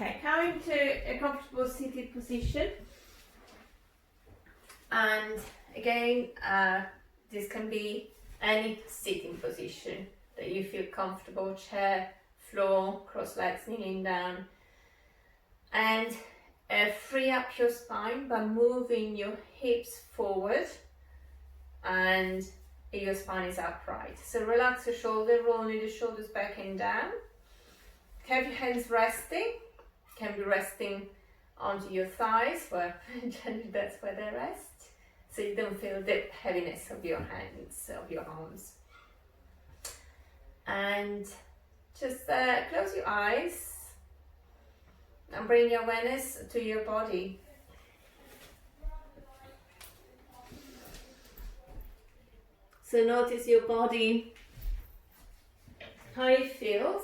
Okay, coming to a comfortable seated position. And again, this can be any sitting position that you feel comfortable, chair, floor, cross legs, kneeling down. And free up your spine by moving your hips forward and your spine is upright. So relax your shoulder, rolling the shoulders back and down. Have your hands resting, can be resting onto your thighs, where generally that's where they rest, so you don't feel the heaviness of your hands, of your arms. And just close your eyes and bring your awareness to your body. So notice your body, how it feels.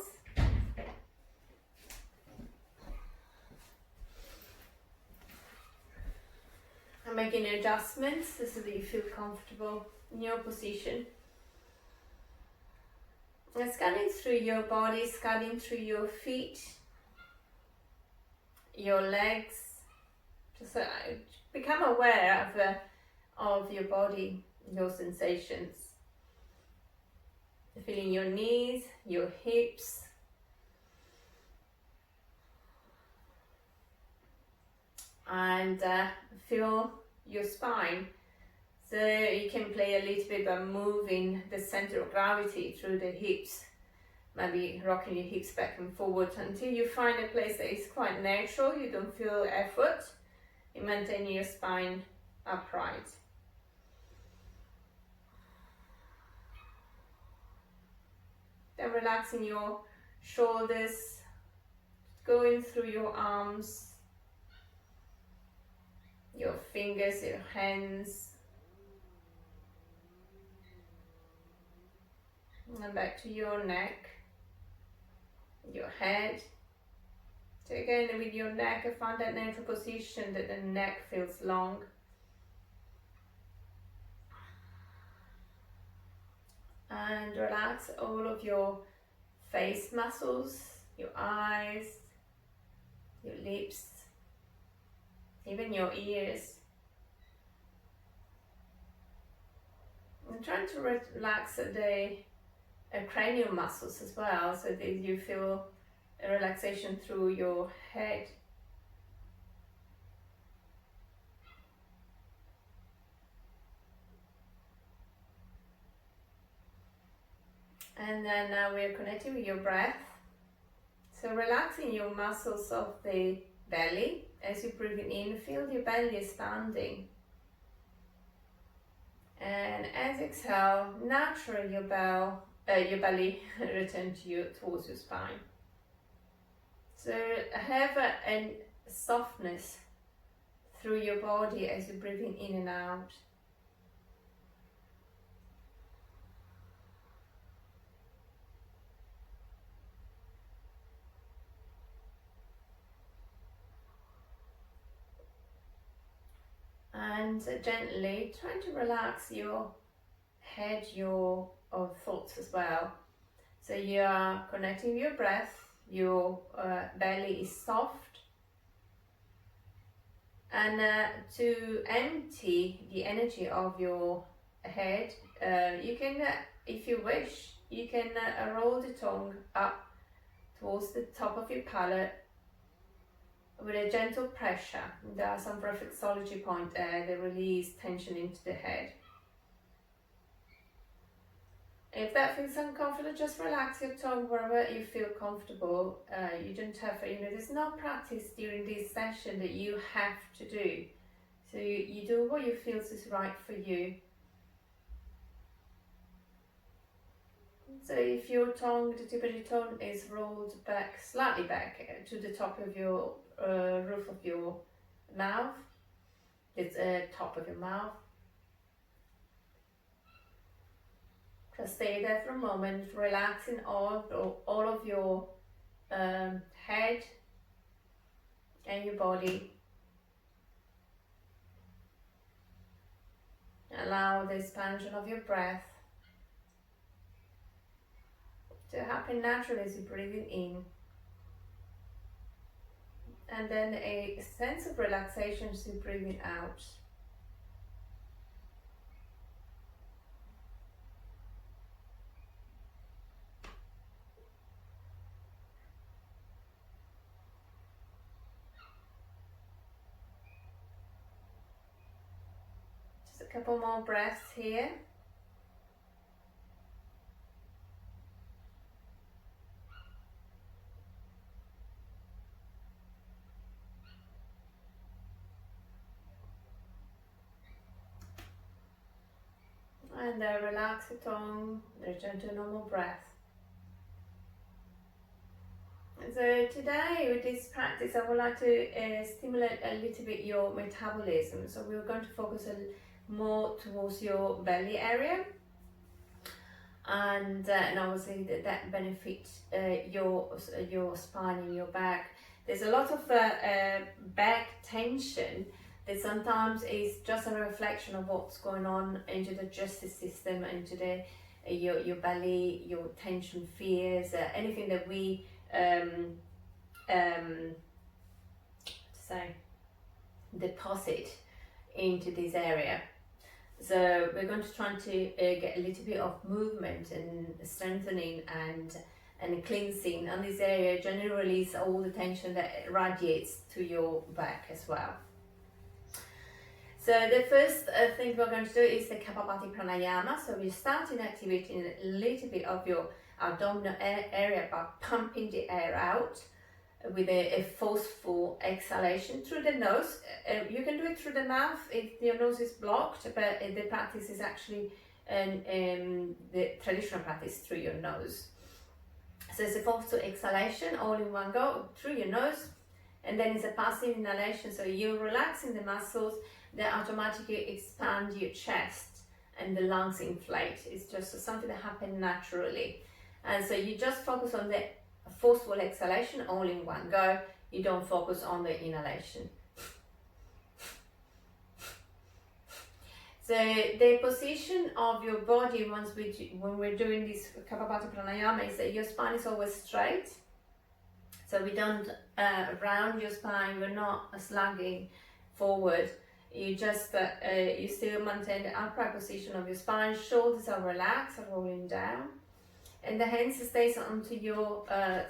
And making adjustments so that you feel comfortable in your position. And scanning through your body, scanning through your feet, your legs. Just become aware of your body, your sensations. Feeling your knees, your hips. And feel your spine. So you can play a little bit by moving the center of gravity through the hips, maybe rocking your hips back and forward until you find a place that is quite natural, you don't feel effort in maintaining your spine upright. Then relaxing your shoulders, going through your arms, your fingers, your hands, and back to your neck, your head. So again, with your neck, I find that natural position that the neck feels long. And relax all of your face muscles, your eyes, your lips, even your ears. I'm trying to relax the cranial muscles as well, so that you feel a relaxation through your head. And then now we are connecting with your breath. So relaxing your muscles of the belly. As you're breathing in, feel your belly expanding. And as you exhale, naturally your belly return towards your spine. So have a softness through your body as you're breathing in and out. And gently trying to relax your head, your thoughts as well. So you are connecting with your breath, your belly is soft. And to empty the energy of your head, you can, if you wish, you can roll the tongue up towards the top of your palate with a gentle pressure. There are some reflexology points there that release tension into the head. If that feels uncomfortable, just relax your tongue wherever you feel comfortable. You don't have, there's no practice during this session that you have to do. So you do what you feel is right for you. So if your tongue, the tip of your tongue is rolled back, slightly back to the top of your roof of your mouth, it's top of your mouth. Just stay there for a moment, relaxing all of your head and your body. Allow the expansion of your breath to happen naturally as you're breathing in. and then a sense of relaxation as you're breathing out. Just a couple more breaths here. And relax the tongue, return to normal breath. So today with this practice I would like to stimulate a little bit your metabolism. So we're going to focus more towards your belly area, and obviously that benefits your spine and your back. There's a lot of back tension that sometimes is just a reflection of what's going on into the digestive system, into the your belly, your tension, fears, anything that we deposit into this area. So we're going to try to get a little bit of movement and strengthening and cleansing on this area. Generally release all the tension that radiates to your back as well. So the first thing we're going to do is the Kapalabhati pranayama. So we're starting activating a little bit of your abdominal area by pumping the air out with a forceful exhalation through the nose. You can do it through the mouth if your nose is blocked, but the practice is actually the traditional practice through your nose. So it's a forceful exhalation all in one go through your nose, and then it's a passive inhalation. So you're relaxing the muscles that automatically expand your chest and the lungs inflate. It's just something that happens naturally. And so you just focus on the forceful exhalation all in one go. You don't focus on the inhalation. So the position of your body when we're doing this Kapalabhati pranayama is that your spine is always straight. So we don't round your spine, we're not slugging forward. You just you still maintain the upright position of your spine. Shoulders are relaxed, rolling down, and the hands stays onto your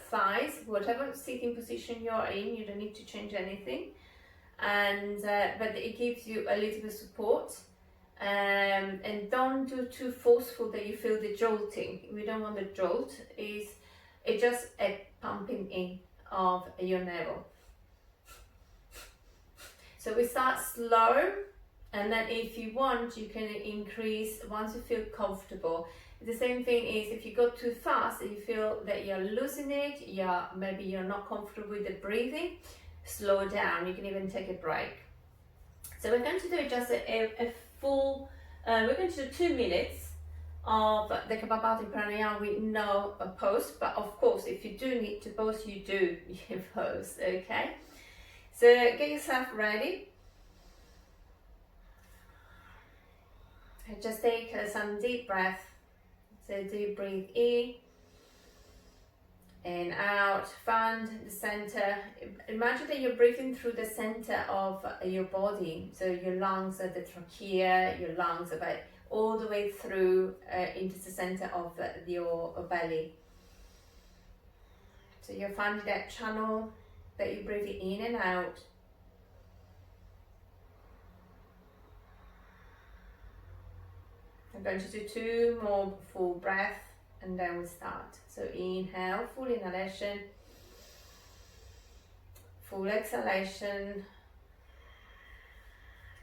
thighs. Whatever sitting position you're in, you don't need to change anything, and but it gives you a little bit of support. And don't do too forceful that you feel the jolting. We don't want the jolt. It's just a pumping in of your navel. So we start slow, and then if you want, you can increase once you feel comfortable. The same thing is if you go too fast and you feel that you're losing it, maybe you're not comfortable with the breathing, slow down. You can even take a break. So we're going to do just a full, we're going to do 2 minutes of the Kapalabhati pranayama with no pause, but of course if you do need to pause, you do pause, okay? So get yourself ready. Just take some deep breath. So do breathe in and out, find the center. Imagine that you're breathing through the center of your body. So your lungs are the trachea, your lungs are all the way through into the center of your belly. So you're finding that channel that you breathe in and out. I'm going to do 2 more full breaths and then we start. So inhale, full inhalation, full exhalation.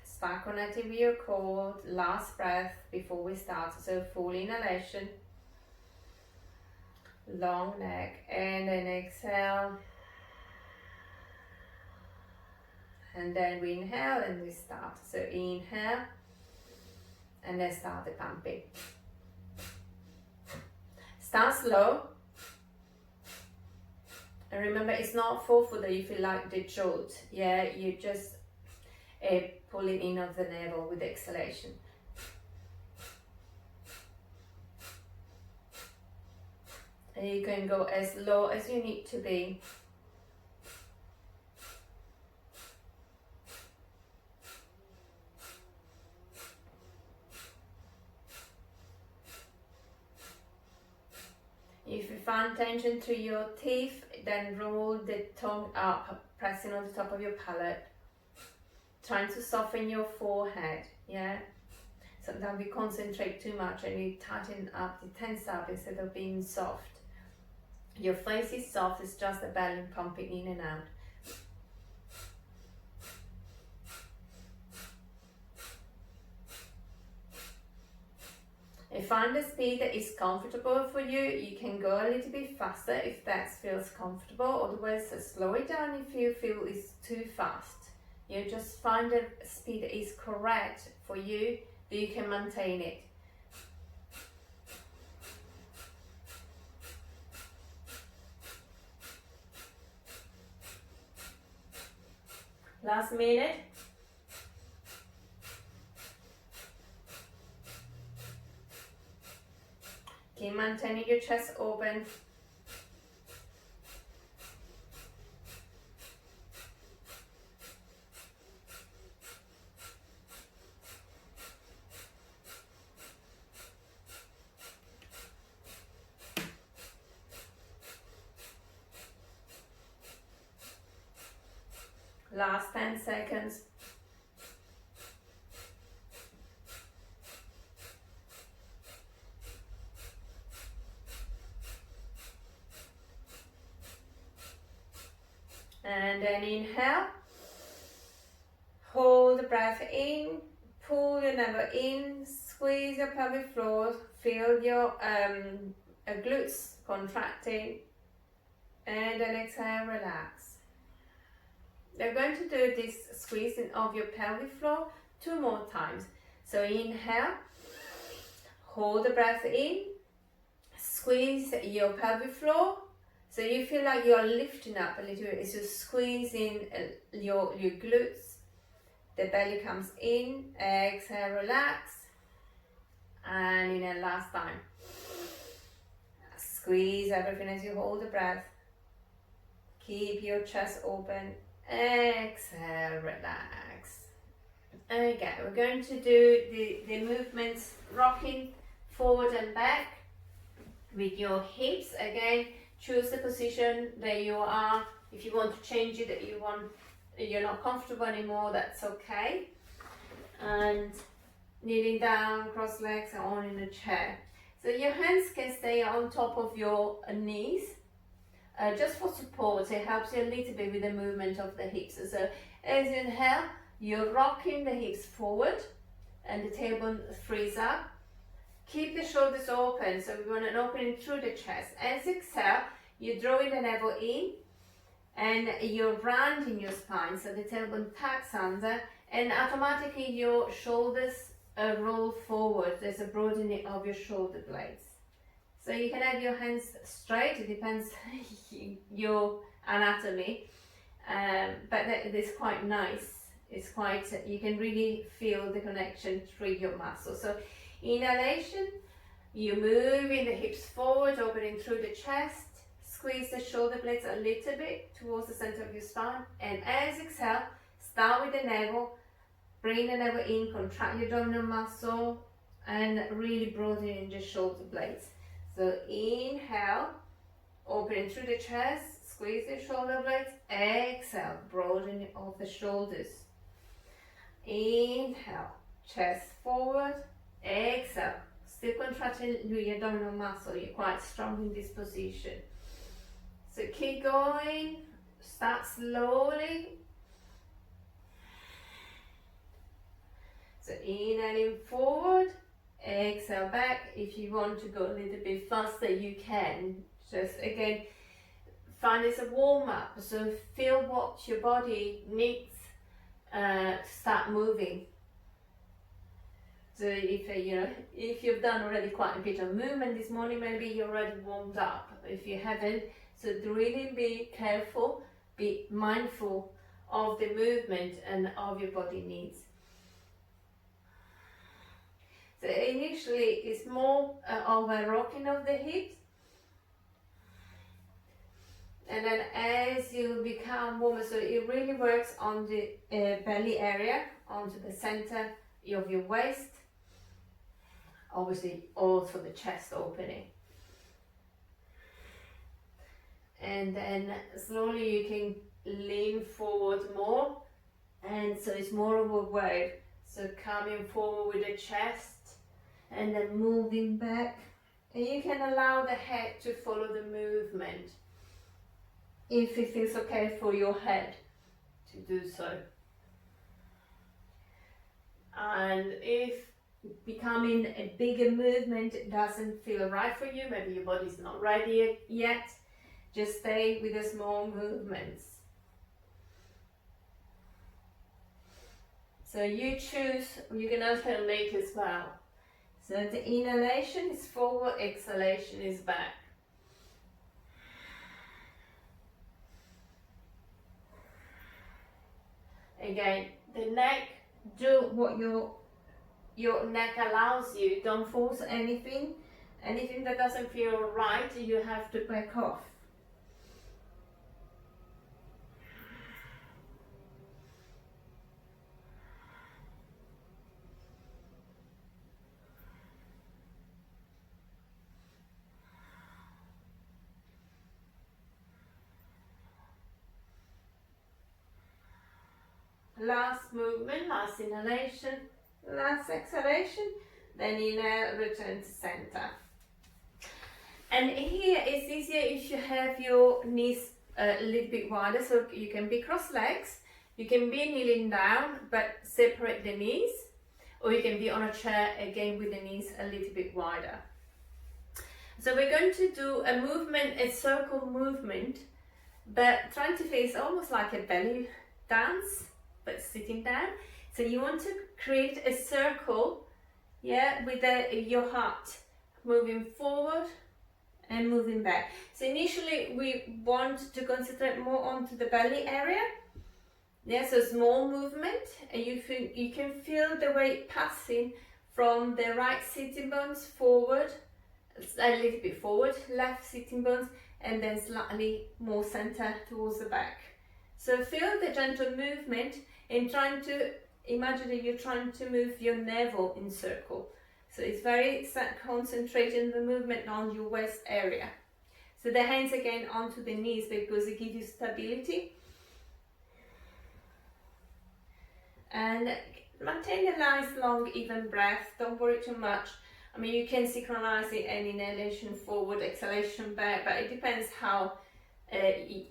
Start connecting with your core. Last breath before we start. So full inhalation, long neck, and then exhale. And then we inhale and we start. So inhale and then start the pumping. Start slow. And remember, it's not forceful that you feel like the jolt. Yeah, you just pulling in of the navel with the exhalation. And you can go as low as you need to be. If you find tension through your teeth, then roll the tongue up, pressing on the top of your palate, trying to soften your forehead. Yeah. Sometimes we concentrate too much and you tighten up, you tense up instead of being soft. Your face is soft, it's just the belly pumping in and out. And find a speed that is comfortable for you. You can go a little bit faster if that feels comfortable, otherwise slow it down if you feel it's too fast. You just find a speed that is correct for you, that you can maintain it. Last minute. Keep maintaining your chest open. Last 10 seconds. And then inhale, hold the breath in, pull your navel in, squeeze your pelvic floor, feel your glutes contracting, and then exhale, relax. You're going to do this squeezing of your pelvic floor 2 more times. So inhale, hold the breath in, squeeze your pelvic floor. So you feel like you're lifting up a little bit, so squeezing your glutes, the belly comes in, exhale, relax, and inhale last time. Squeeze everything as you hold the breath, keep your chest open, exhale, relax. Okay, we're going to do the movements rocking forward and back with your hips. Again, choose the position that you are. If you want to change it, you're not comfortable anymore, that's okay. And kneeling down, cross legs, or in a chair. So your hands can stay on top of your knees, just for support. It helps you a little bit with the movement of the hips. So as you inhale, you're rocking the hips forward, and the tailbone frees up. Keep the shoulders open, so we want an opening through the chest. As you exhale, you're drawing the navel in, and you're rounding your spine, so the tailbone tucks under, and automatically your shoulders roll forward. There's a broadening of your shoulder blades. So you can have your hands straight, it depends your anatomy, but it's quite nice. It's quite, you can really feel the connection through your muscles. So inhalation, you're moving the hips forward, opening through the chest, squeeze the shoulder blades a little bit towards the center of your spine, and as you exhale, start with the navel, bring the navel in, contract your abdominal muscle, and really broadening the shoulder blades. So inhale, opening through the chest, squeeze the shoulder blades, exhale, broadening of the shoulders. Inhale, chest forward, exhale, still contracting your abdominal muscle. You're quite strong in this position. So keep going, start slowly. So inhaling forward, exhale back. If you want to go a little bit faster, you can. Just again, find it's a warm up. So feel what your body needs to start moving. So if you've done already quite a bit of movement this morning, maybe you're already warmed up. If you haven't, so really be careful, be mindful of the movement and of your body needs. So initially it's more of a rocking of the hips, and then as you become warmer, so it really works on the belly area, onto the center of your waist, obviously also the chest opening. and then slowly you can lean forward more, and so it's more of a wave. So coming forward with the chest and then moving back, and you can allow the head to follow the movement if it feels okay for your head to do so. And if becoming a bigger movement doesn't feel right for you, maybe your body's not ready yet, just stay with the small movements. So you choose, you can alternate as well. So the inhalation is forward, exhalation is back. Again, the neck, do what your neck allows you. Don't force anything. Anything that doesn't feel right, you have to back off. Last movement, last inhalation, last exhalation, then inhale, return to center. And here it's easier if you have your knees a little bit wider, so you can be cross legs, you can be kneeling down but separate the knees, or you can be on a chair again with the knees a little bit wider. So we're going to do a movement, a circle movement, but trying to face almost like a belly dance, but sitting down. So you want to create a circle, yeah, with your heart moving forward and moving back. So initially we want to concentrate more onto the belly area. Yeah, so small movement, and you can feel the weight passing from the right sitting bones forward, a little bit forward, left sitting bones, and then slightly more center towards the back. So feel the gentle movement in trying to imagine that you're trying to move your navel in circle. So it's very concentrating the movement on your waist area. So the hands again onto the knees because it gives you stability. And maintain a nice long even breath, don't worry too much. I mean, you can synchronize it and inhalation forward, exhalation back, but it depends how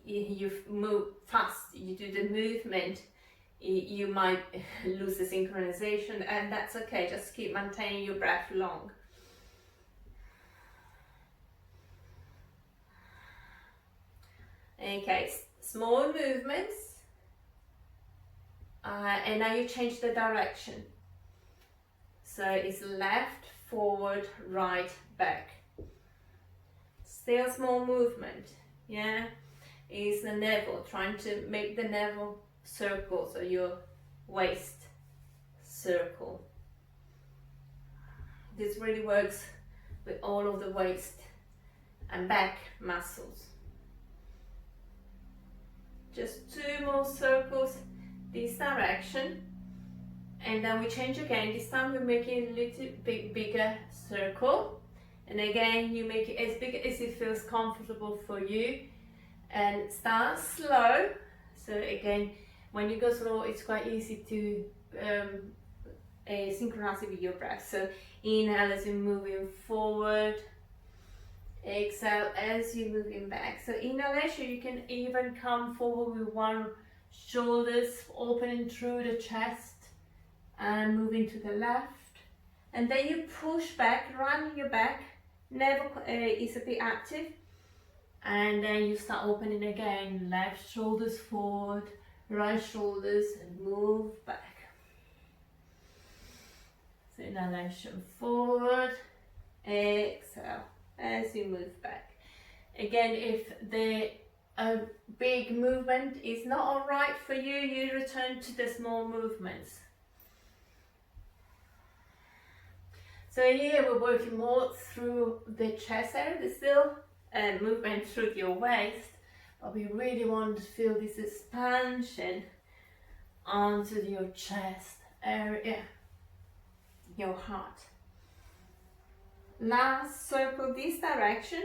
you move fast, you do the movement, you might lose the synchronization, and that's okay, just keep maintaining your breath long. Okay, small movements, and now you change the direction. So it's left, forward, right, back. Still small movement, yeah? Is the navel, trying to make the navel circle, so your waist circle. This really works with all of the waist and back muscles. Just 2 more circles this direction, and then we change again. This time we're making a little bit bigger circle, and again you make it as big as it feels comfortable for you, and start slow. So again, when you go slow, it's quite easy to synchronize it with your breath. So inhale as you're moving forward, exhale as you're moving back. So inhalation, you can even come forward with one shoulders opening through the chest and moving to the left, and then you push back, run your back, navel is a bit active, and then you start opening again, left shoulders forward, right shoulders, and move back. So inhalation forward, exhale as you move back. Again, if the big movement is not all right for you, you return to the small movements. So here we're working more through the chest area. There's still movement through your waist, but we really want to feel this expansion onto your chest area, your heart. Last circle this direction,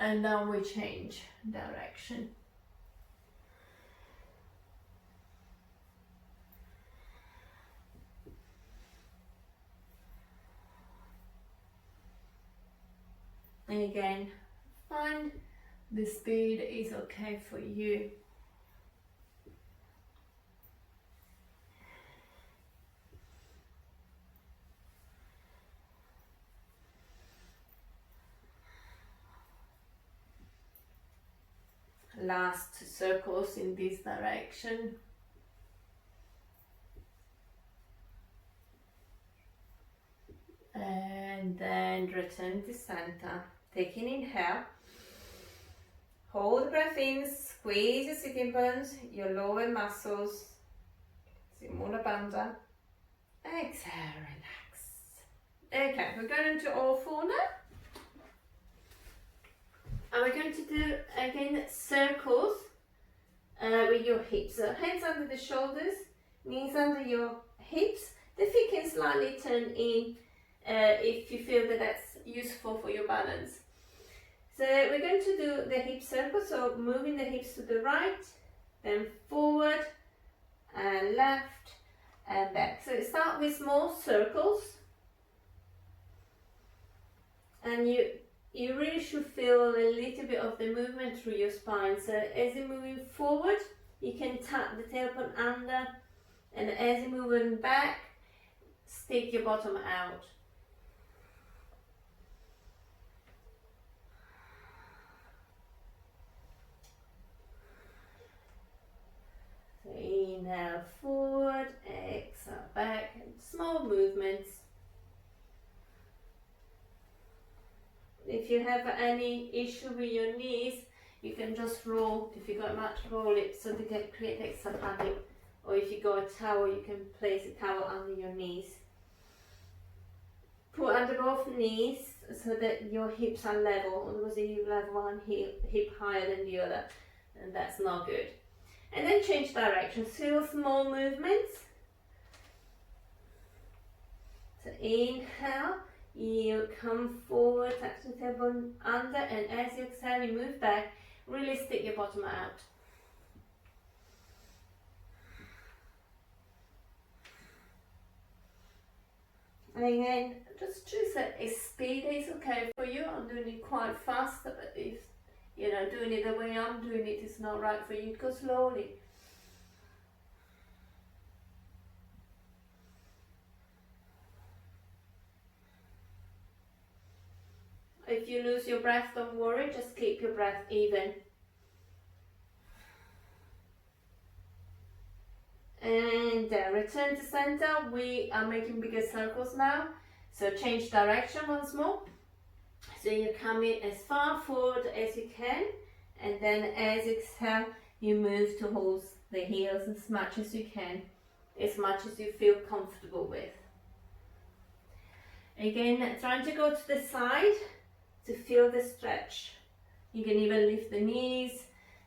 And now we change direction. And again, find the speed is okay for you. Last circles in this direction. And then return to center. Take an inhale. Hold the breath in, squeeze your sitting bones, your lower muscles. Simula Bandha. Exhale, relax. Okay, we're going into all four now. And we're going to do again circles with your hips. So hands under the shoulders, knees under your hips. The feet can slightly turn in if you feel that that's useful for your balance. So we're going to do the hip circle, so moving the hips to the right, then forward and left and back. So start with small circles, and you really should feel a little bit of the movement through your spine. So as you're moving forward, you can tap the tailbone under, and as you're moving back, stick your bottom out. So inhale forward, exhale back, and small movements. If you have any issue with your knees, you can just roll. If you got a mat, roll it so they can create extra padding. Or if you got a towel, you can place a towel under your knees. Put under both knees so that your hips are level. Otherwise, you will have one hip higher than the other, and that's not good. And then change direction. Still small movements. So inhale. You come forward, touch the tailbone under, and as you exhale, you move back. Really stick your bottom out. And again, just choose a speed is okay for you. I'm doing it quite fast, but if you know doing it the way I'm doing it is not right for you, go slowly. If you lose your breath, don't worry, just keep your breath even. And return to center. We are making bigger circles now. So change direction once more. So you're coming as far forward as you can. And then as you exhale, you move to hold the heels as much as you can. As much as you feel comfortable with. Again, trying to go to the side. To feel the stretch. You can even lift the knees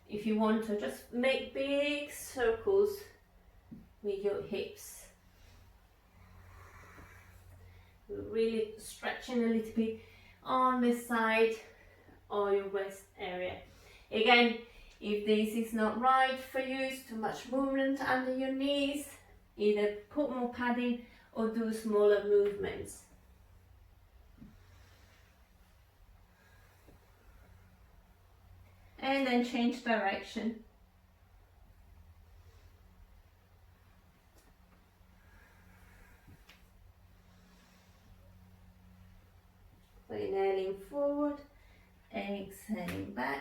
if you want to. Just make big circles with your hips. Really stretching a little bit on the side or your waist area. Again, if this is not right for you, it's too much movement under your knees, either put more padding or do smaller movements. And then change direction. So inhaling forward, exhaling back.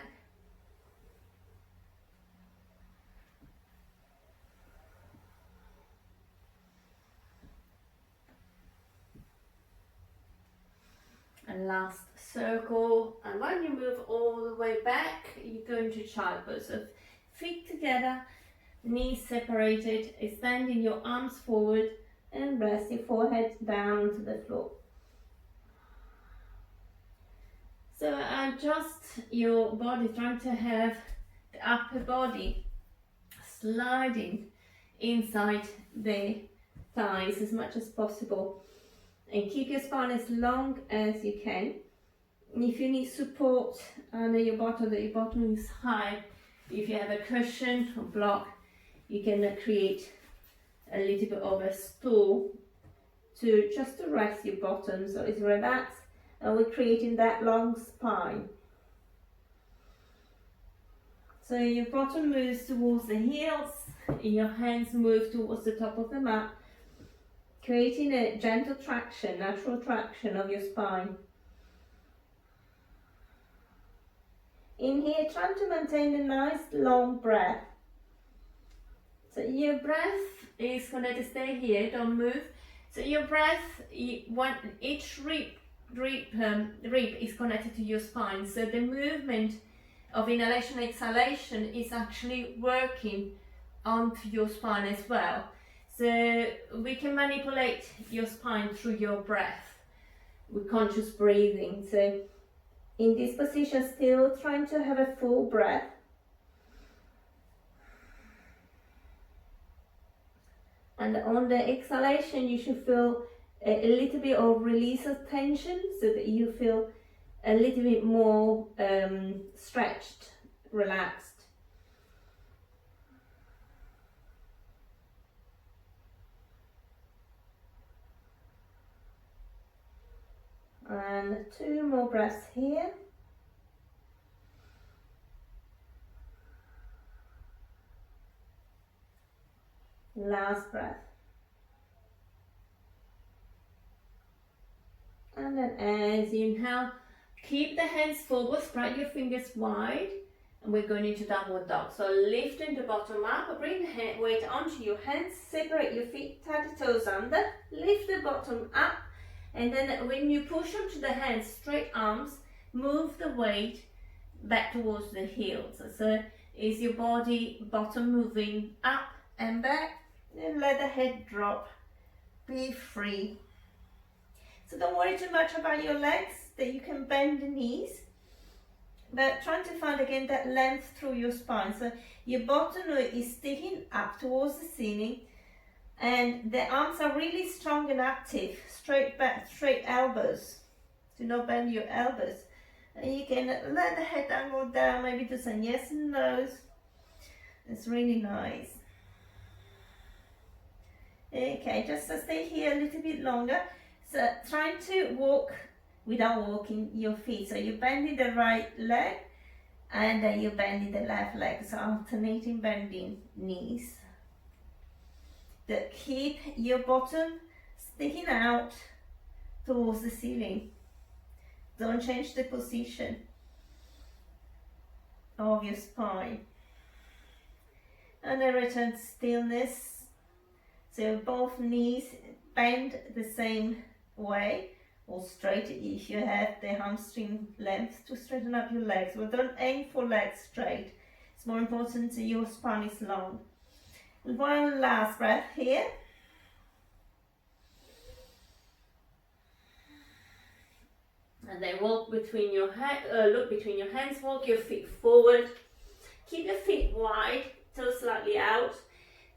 And last circle, and when you move all the way back, you go into child pose. So feet together, knees separated, extending your arms forward and rest your forehead down onto the floor. So adjust your body, trying to have the upper body sliding inside the thighs as much as possible. And keep your spine as long as you can. If you need support under your bottom, that your bottom is high, if you have a cushion or block, you can create a little bit of a stool to just to rest your bottom so it's relaxed, and we're creating that long spine. So your bottom moves towards the heels, and your hands move towards the top of the mat, creating a gentle traction, natural traction of your spine. In here, trying to maintain a nice long breath. So your breath is going to stay here, don't move. So your breath, each rib is connected to your spine. So the movement of inhalation and exhalation is actually working onto your spine as well. So we can manipulate your spine through your breath with conscious breathing. So in this position, still trying to have a full breath. And on the exhalation, you should feel a little bit of release of tension so that you feel a little bit more stretched, relaxed. And 2 more breaths here. Last breath. And then as you inhale, keep the hands forward, spread your fingers wide, and we're going into downward dog. So lifting the bottom up, bring the weight onto your hands, separate your feet, tuck the toes under, lift the bottom up, and then when you push onto the hands, straight arms, move the weight back towards the heels. So is your body bottom moving up and back, and let the head drop, be free. So don't worry too much about your legs, that you can bend the knees, but trying to find again that length through your spine. So your bottom is sticking up towards the ceiling, and the arms are really strong and active, straight back, straight elbows. Do not bend your elbows. And you can let the head angle down, maybe do some yes and no's. It's really nice. Okay, just to stay here a little bit longer. So trying to walk without walking your feet. So you're bending the right leg and then you're bending the left leg. So alternating bending knees. That keep your bottom sticking out towards the ceiling. Don't change the position of your spine. And then return to stillness. So both knees bend the same way, or straight if you have the hamstring length to straighten up your legs. But don't aim for legs straight. It's more important that your spine is long. One last breath here. And then walk between your look between your hands, walk your feet forward. Keep your feet wide, toes slightly out.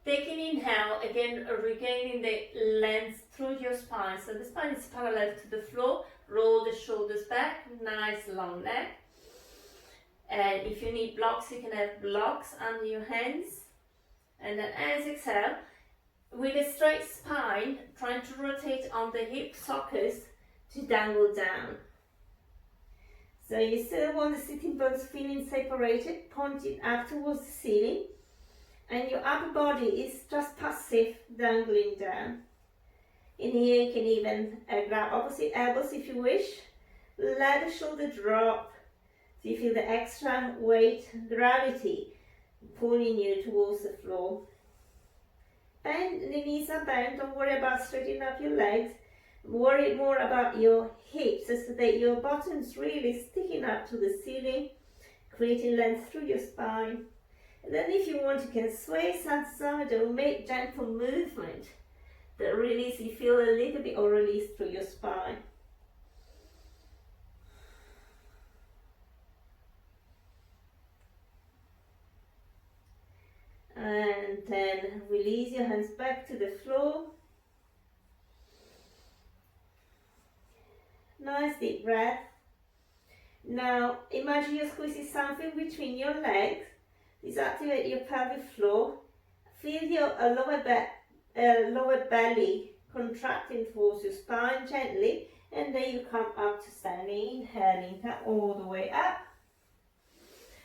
Take an inhale, again regaining the length through your spine. So the spine is parallel to the floor. Roll the shoulders back, nice long neck. And if you need blocks, you can have blocks under your hands. And then as exhale, with a straight spine, trying to rotate on the hip sockets to dangle down. So you still want the sitting bones feeling separated, pointing up towards the ceiling. And your upper body is just passive, dangling down. In here you can even grab opposite elbows if you wish. Let the shoulder drop. So you feel the extra weight, gravity, pulling you towards the floor. Bend, the knees are bent, don't worry about straightening up your legs. Worry more about your hips so that your bottom's really sticking up to the ceiling, creating length through your spine. And then if you want, you can sway side to side or make gentle movement that release, you feel a little bit of release through your spine. And then release your hands back to the floor. Nice deep breath. Now imagine you're squeezing something between your legs. Disactivate your pelvic floor. Feel your lower belly contracting towards your spine gently, and then you come up to standing. Inhaling that all the way up.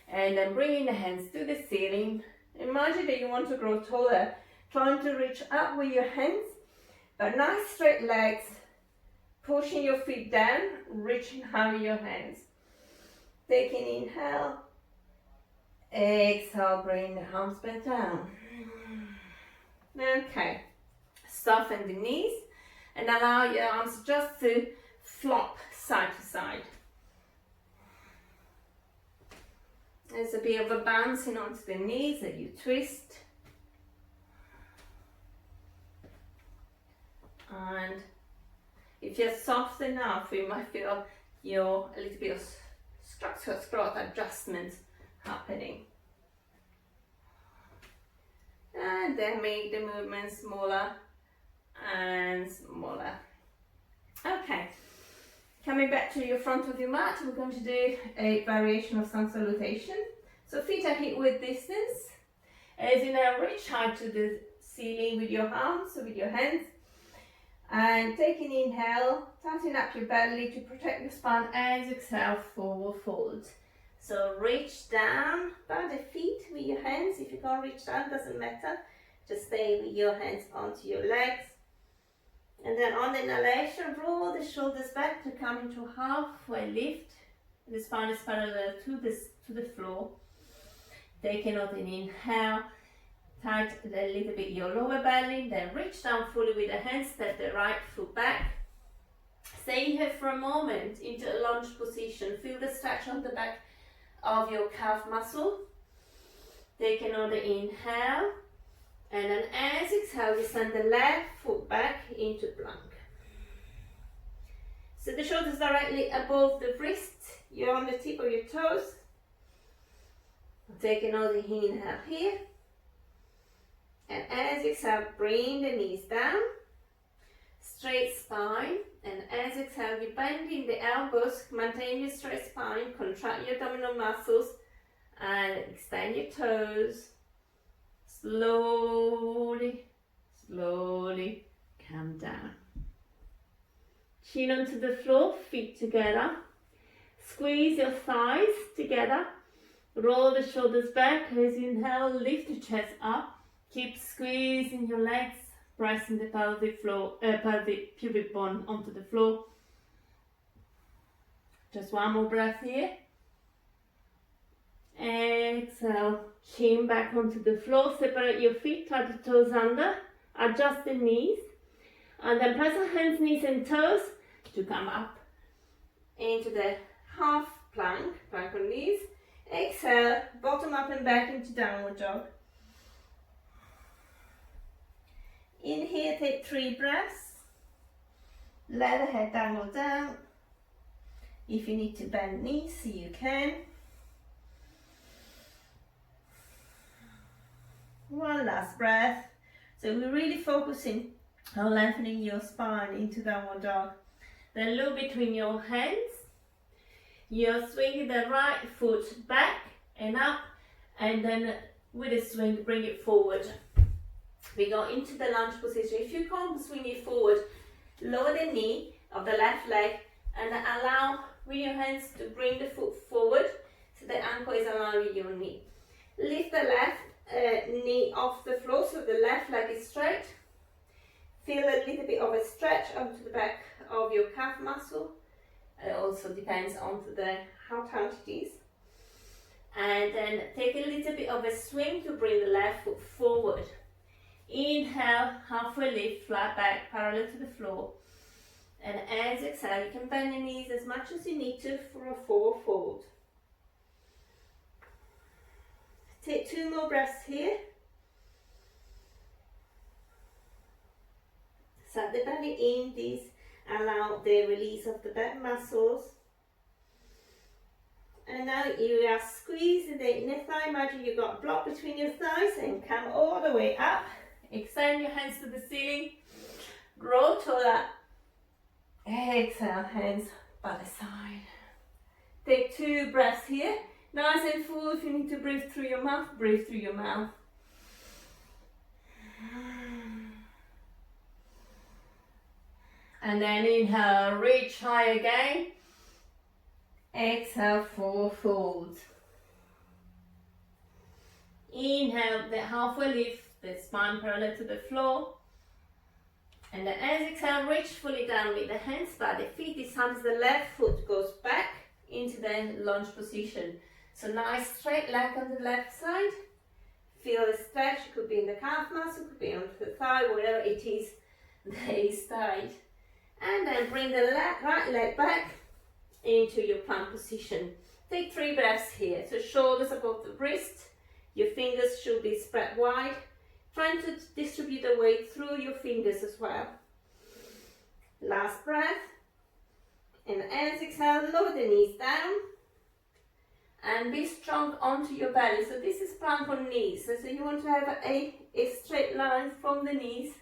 And then bringing the hands to the ceiling. Imagine that you want to grow taller, trying to reach up with your hands, but nice straight legs, pushing your feet down, reaching high with your hands. Taking inhale, exhale, bring the arms back down. Okay, soften the knees and allow your arms just to flop side to side. There's a bit of a bouncing onto the knees that you twist. And if you're soft enough, you might feel a little bit of structural growth adjustments happening. And then make the movement smaller and smaller. Okay, coming back to your front of your mat, we're going to do a variation of sun salutation. So feet are hip width distance. As you now reach high to the ceiling with your arms, so with your hands. And taking inhale, tightening up your belly to protect your spine. As you exhale, forward fold. So reach down by the feet with your hands. If you can't reach down, doesn't matter. Just stay with your hands onto your legs. And then on the inhalation, roll the shoulders back to come into halfway lift. The spine is parallel to the floor. Take another inhale. Tighten a little bit your lower belly, then reach down fully with the hands, step the right foot back. Stay here for a moment into a lunge position. Feel the stretch on the back of your calf muscle. Take another inhale, and then as you exhale, you send the left foot back into plank. So the shoulders directly above the wrists, you're on the tip of your toes. Take another inhale here. And as you exhale, bring the knees down, straight spine, and as you exhale, you bend in the elbows, maintain your straight spine, contract your abdominal muscles, and extend your toes. Slowly, slowly come down. Chin onto the floor, feet together. Squeeze your thighs together. Roll the shoulders back. As you inhale, lift your chest up. Keep squeezing your legs, pressing the pelvic pubic bone onto the floor. Just one more breath here. Exhale, chin back onto the floor, separate your feet, tuck the toes under, adjust the knees, and then press your hands, knees and toes to come up into the half plank, plank on knees. Exhale, bottom up and back into downward dog. Inhale, take 3 breaths. Let the head dangle down. If you need to bend knees, you can. One last breath. So we're really focusing on lengthening your spine into downward dog. Then look between your hands. You're swinging the right foot back and up, and then with a swing, bring it forward. We go into the lunge position. If you can't swing it forward, lower the knee of the left leg and allow with your hands to bring the foot forward so the ankle is aligned with your knee. Lift the left knee off the floor so the left leg is straight. Feel a little bit of a stretch onto the back of your calf muscle. It also depends on how tight it is. And then take a little bit of a swing to bring the left foot forward. Inhale, halfway lift, flat back, parallel to the floor. And as you exhale, you can bend your knees as much as you need to for a forward fold. Take 2 more breaths here. Set the belly in, these allow the release of the back muscles. And now you are squeezing the inner thigh. Imagine you've got a block between your thighs and come all the way up. Extend your hands to the ceiling. Grow taller. Exhale, hands by the side. Take 2 breaths here. Nice and full. If you need to breathe through your mouth, breathe through your mouth. And then inhale, reach high again. Exhale, forward fold. Inhale, the halfway lift, the spine parallel to the floor. And then as exhale, reach fully down with the hands by the feet. This time the left foot goes back into the lunge position. So nice straight leg on the left side. Feel the stretch, it could be in the calf muscle, it could be on the thigh, whatever it is that is tight. And then bring the right leg back into your plank position. Take 3 breaths here. So shoulders above the wrist. Your fingers should be spread wide. Trying to distribute the weight through your fingers as well. Last breath. And as exhale, lower the knees down. And be strong onto your belly. So this is plank on knees. So you want to have a straight line from the knees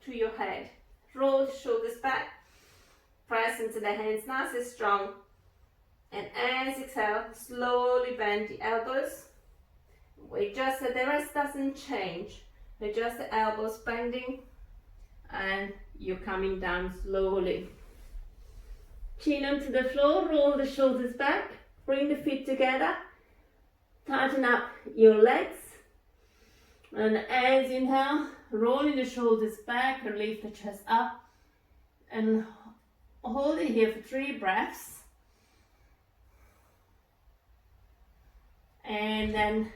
to your head. Roll the shoulders back. Press into the hands nice and strong. And as exhale, slowly bend the elbows. We just so the rest doesn't change. Just the elbows bending and you're coming down slowly. Chin onto the floor, roll the shoulders back, bring the feet together, tighten up your legs. And as you inhale, rolling the shoulders back and lift the chest up. And hold it here for 3 breaths. And then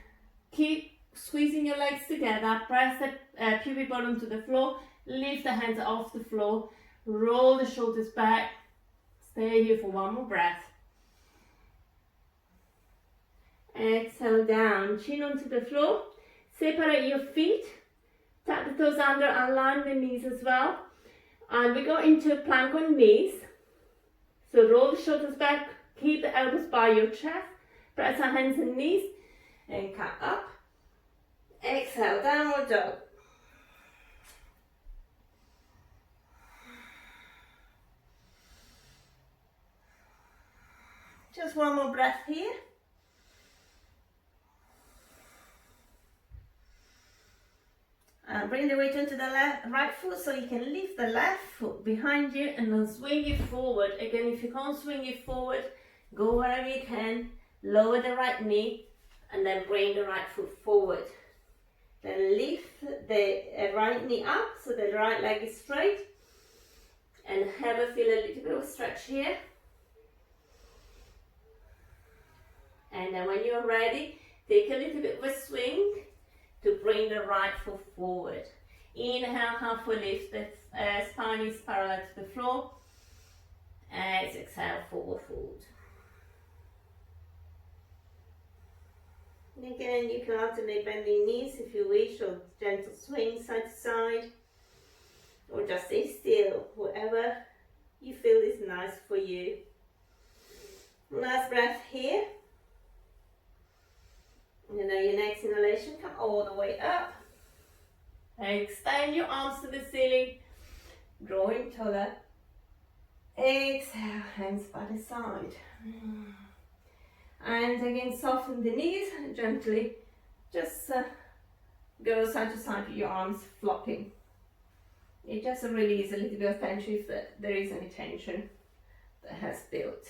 keep squeezing your legs together, press the pubic bottom to the floor, lift the hands off the floor, roll the shoulders back, stay here for 1 more breath. Exhale down, chin onto the floor, separate your feet, tuck the toes under, align the knees as well. And we go into plank on knees. So roll the shoulders back, keep the elbows by your chest, press our hands and knees, and come up. Exhale, downward dog. Just 1 more breath here. And bring the weight onto the right foot so you can lift the left foot behind you and then swing it forward. Again, if you can't swing it forward, go wherever you can. Lower the right knee and then bring the right foot forward. Then lift the right knee up so the right leg is straight. And have a feel a little bit of stretch here. And then when you're ready, take a little bit of a swing to bring the right foot forward. Inhale, halfway lift, the spine is parallel to the floor. As exhale, forward fold. And again, you can alternate bending knees if you wish, or gentle swing side to side, or just stay still, whatever you feel is nice for you. Last breath here. And then your next inhalation, come all the way up. Extend your arms to the ceiling, drawing taller. Exhale, hands by the side. And again, soften the knees and gently just go side to side with your arms flopping. It just release a little bit of tension if there is any tension that has built.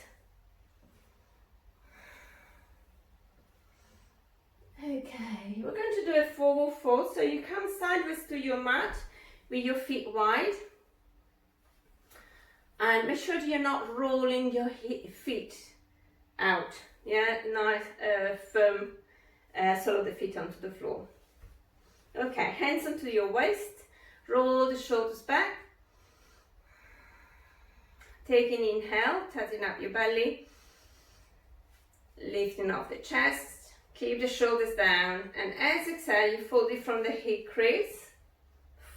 Okay, we're going to do a forward fold. So you come sideways to your mat with your feet wide. And make sure that you're not rolling your feet out. Yeah, nice, firm sole of the feet onto the floor. Okay, hands onto your waist. Roll the shoulders back. Take an inhale, tighten up your belly. Lifting off the chest. Keep the shoulders down. And as exhale, you fold it from the hip crease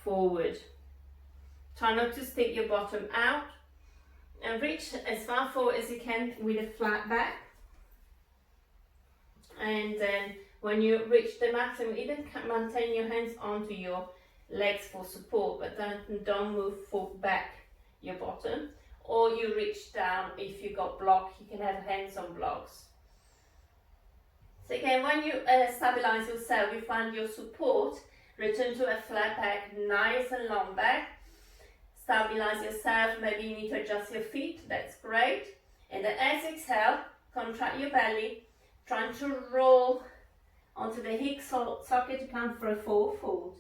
forward. Try not to stick your bottom out. And reach as far forward as you can with a flat back. And then when you reach the maximum, even maintain your hands onto your legs for support, but then don't move back your bottom. or you reach down. If you got block, you can have hands on blocks. So again, when you stabilize yourself, you find your support, return to a flat back, nice and long back. Stabilize yourself, maybe you need to adjust your feet, that's great. And then as you exhale, contract your belly, trying to roll onto the hip socket to come for a forward fold.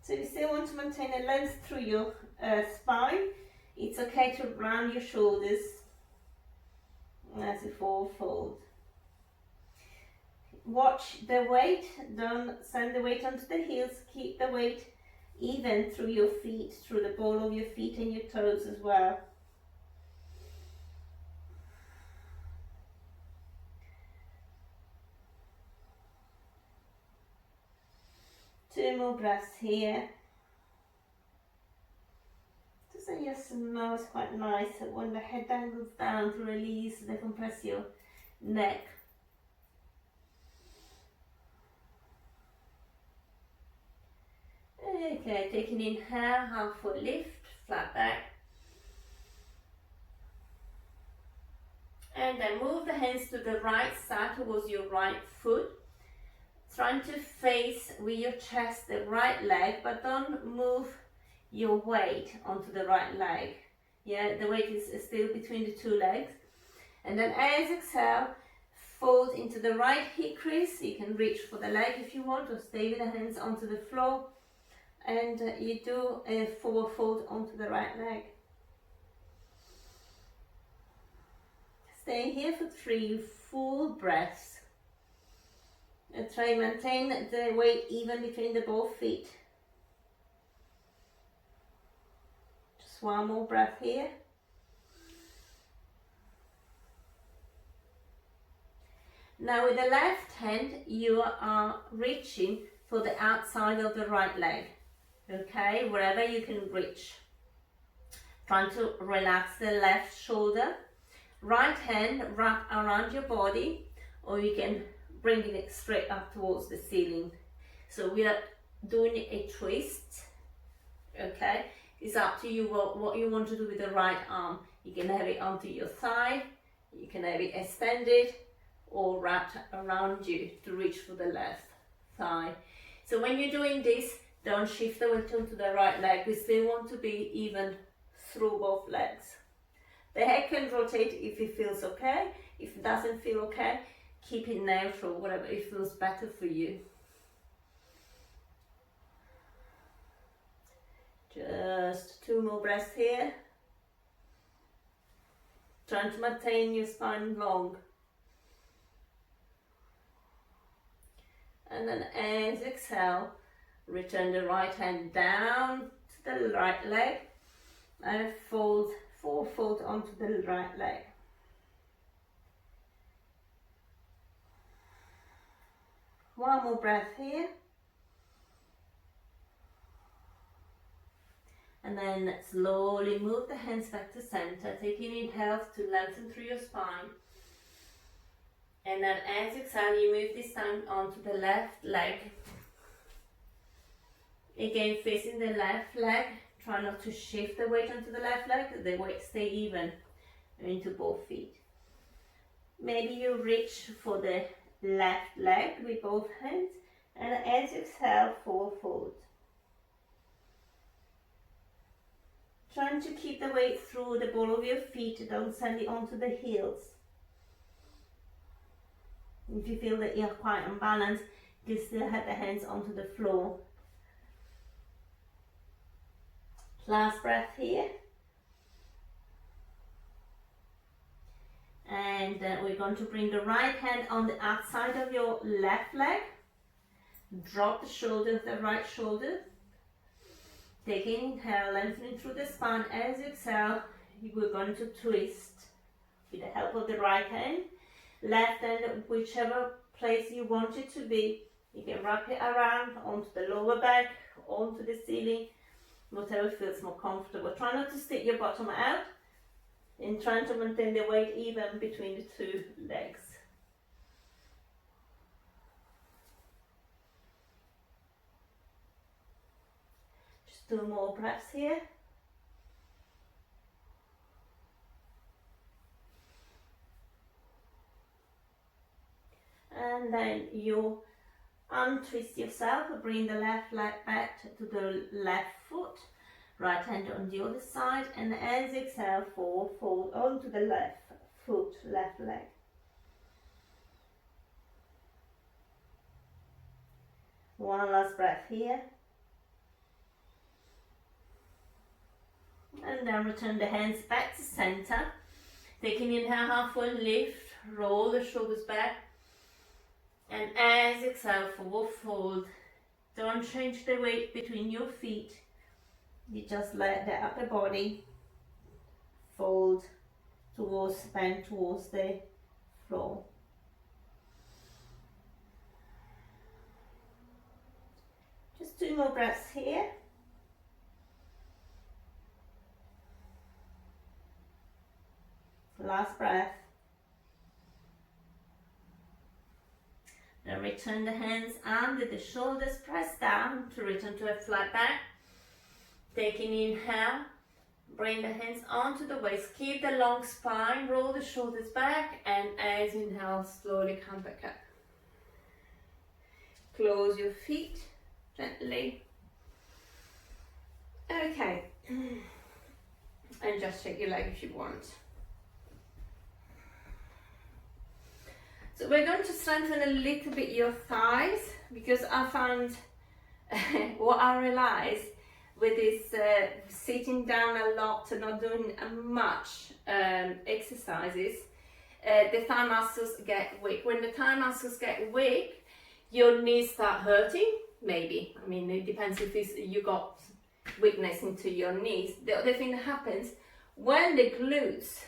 So if you still want to maintain a length through your spine, it's okay to round your shoulders as a forward fold. Watch the weight, don't send the weight onto the heels, keep the weight even through your feet, through the ball of your feet and your toes as well. Two more breaths here. Doesn't your nose quite nice when the head dangles down to release and compress your neck. Okay, take an inhale, halfway lift, flat back. And then move the hands to the right side towards your right foot. Trying to face with your chest the right leg, but don't move your weight onto the right leg. Yeah, the weight is still between the two legs. And then as you exhale, fold into the right hip crease. You can reach for the leg if you want, or stay with the hands onto the floor. And you do a forward fold onto the right leg. Stay here for 3 full breaths. And try and maintain the weight even between the both feet. Just one more breath here. Now with the left hand, you are reaching for the outside of the right leg. Okay, wherever you can reach. Trying to relax the left shoulder. Right hand wrap around your body, or you can bring it straight up towards the ceiling. So we are doing a twist. Okay, it's up to you what you want to do with the right arm. You can have it onto your thigh, you can have it extended, or wrapped around you to reach for the left thigh. So when you're doing this, don't shift the weight onto the right leg. We still want to be even through both legs. The head can rotate if it feels okay. If it doesn't feel okay, keep it neutral, whatever it feels better for you. Just 2 more breaths here. Trying to maintain your spine long. And then as you exhale, return the right hand down to the right leg and forward fold onto the right leg. One more breath here. And then slowly move the hands back to center, taking inhales to lengthen through your spine. And then as you exhale, you move this time onto the left leg. Again, facing the left leg, try not to shift the weight onto the left leg, the weight stay even into both feet. Maybe you reach for the left leg with both hands, and as you exhale, forward fold. Trying to keep the weight through the ball of your feet, don't send it onto the heels. If you feel that you're quite unbalanced, you can still have the hands onto the floor. Last breath here. And we're going to bring the right hand on the outside of your left leg. Drop the shoulder, the right shoulder. Take an inhale, lengthening through the spine. As you exhale, we're going to twist with the help of the right hand. Left hand, whichever place you want it to be. You can wrap it around onto the lower back, onto the ceiling, whatever feels more comfortable. Try not to stick your bottom out, and trying to maintain the weight even between the two legs. Just 2 more breaths here. and then you untwist yourself, bring the left leg back to the left foot, right hand on the other side, and as you exhale, fold onto the left foot, left leg. One last breath here. And then return the hands back to center. Taking inhale, halfway lift, roll the shoulders back. And as you exhale, forward fold. Don't change the weight between your feet. You just let the upper body fold towards, bend towards the floor. Just 2 more breaths here. Last breath. Then return the hands under the shoulders, press down to return to a flat back. Taking inhale, bring the hands onto the waist, keep the long spine, roll the shoulders back, and as you inhale, slowly come back up. Close your feet gently. Okay, and just shake your leg if you want. So we're going to strengthen a little bit your thighs, because I found what I realized with this sitting down a lot and not doing much exercises, the thigh muscles get weak. When the thigh muscles get weak, your knees start hurting, maybe. I mean, it depends if you got weakness into your knees. The other thing that happens, when the glutes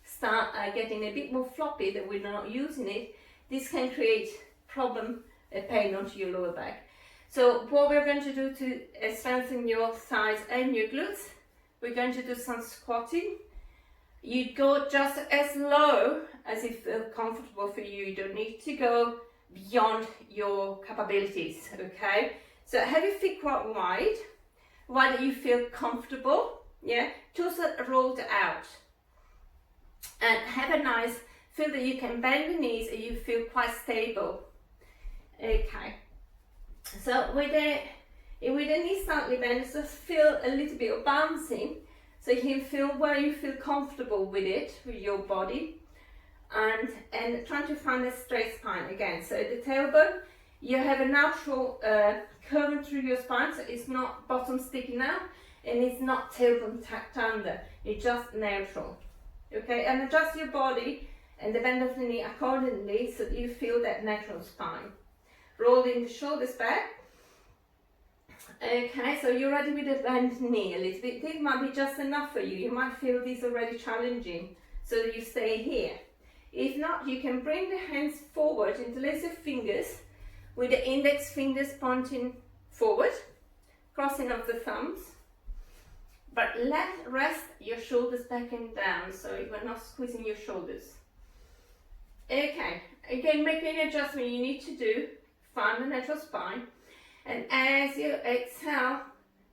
start getting a bit more floppy, that we're not using it, this can create pain onto your lower back. So what we're going to do to strengthen your thighs and your glutes, we're going to do some squatting. You go just as low as you feel comfortable for you. You don't need to go beyond your capabilities, okay? So have your feet quite wide that you feel comfortable, yeah? Torso rolled out. And have a nice, feel that you can bend the knees and you feel quite stable. Okay. So with the knees slightly bent, just feel a little bit of bouncing, so you can feel where you feel comfortable with it, with your body, and trying to find a straight spine again. So at the tailbone, you have a natural curve through your spine, so it's not bottom sticking out, and it's not tailbone tucked under. It's just neutral. Okay, and adjust your body and the bend of the knee accordingly, so that you feel that natural spine. Rolling the shoulders back. Okay, so you're ready with the bent knee a little bit. This might be just enough for you. You might feel this already challenging, so that you stay here. If not, you can bring the hands forward, interlace your fingers with the index fingers pointing forward, crossing of the thumbs. But rest your shoulders back and down, so you're not squeezing your shoulders. Okay, again, make any adjustment you need to do. Find the natural spine, and as you exhale,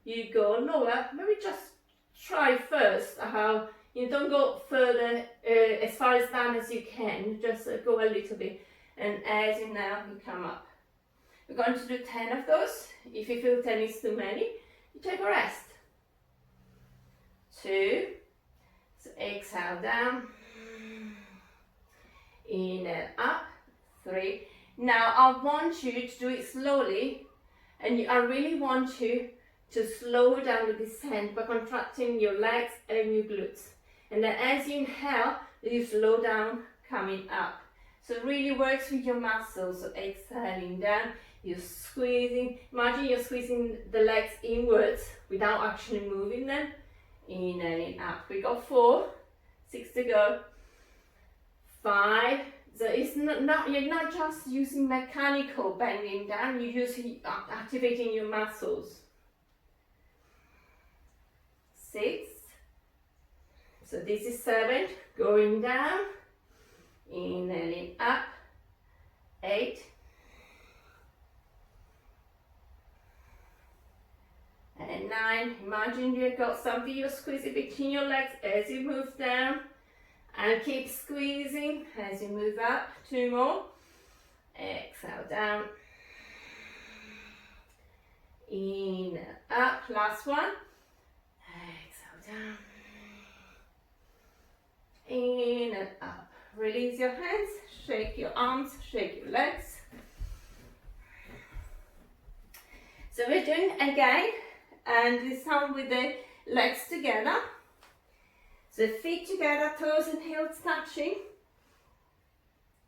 you go lower. Maybe just try first how you don't go further as far as down as you can. Just go a little bit, and as you now you come up. We're going to do 10 of those. If you feel 10 is too many, you take a rest. 2. So exhale down. Inhale up. 3. Now I want you to do it slowly, and I really want you to slow down the descent by contracting your legs and your glutes. And then as you inhale, you slow down coming up. So it really works with your muscles. So exhaling down, you're squeezing. Imagine you're squeezing the legs inwards without actually moving them. Inhaling up. We got 4, 6 to go. 5. So it's not you're not just using mechanical bending down, you're using activating your muscles. 6. So this is 7, going down, inhaling up. 8. And 9. Imagine you've got something you're squeezing between your legs as you move down. And keep squeezing as you move up. 2 more. Exhale down. In and up. Last one. Exhale down. In and up. Release your hands. Shake your arms. Shake your legs. So we're doing again, and this time with the legs together. So feet together, toes and heels touching,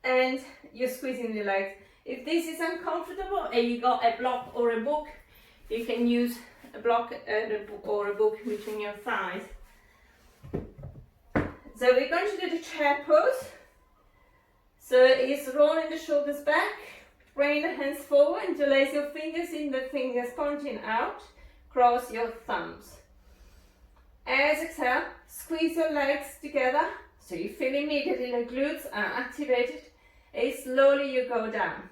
and you're squeezing the legs. If this is uncomfortable and you got a block or a book, you can use a block or a book between your thighs. So we're going to do the chair pose. So it's rolling the shoulders back, bring the hands forward, interlace your fingers in the fingers pointing out, cross your thumbs. As exhale, squeeze your legs together so you feel immediately the glutes are activated, and slowly you go down.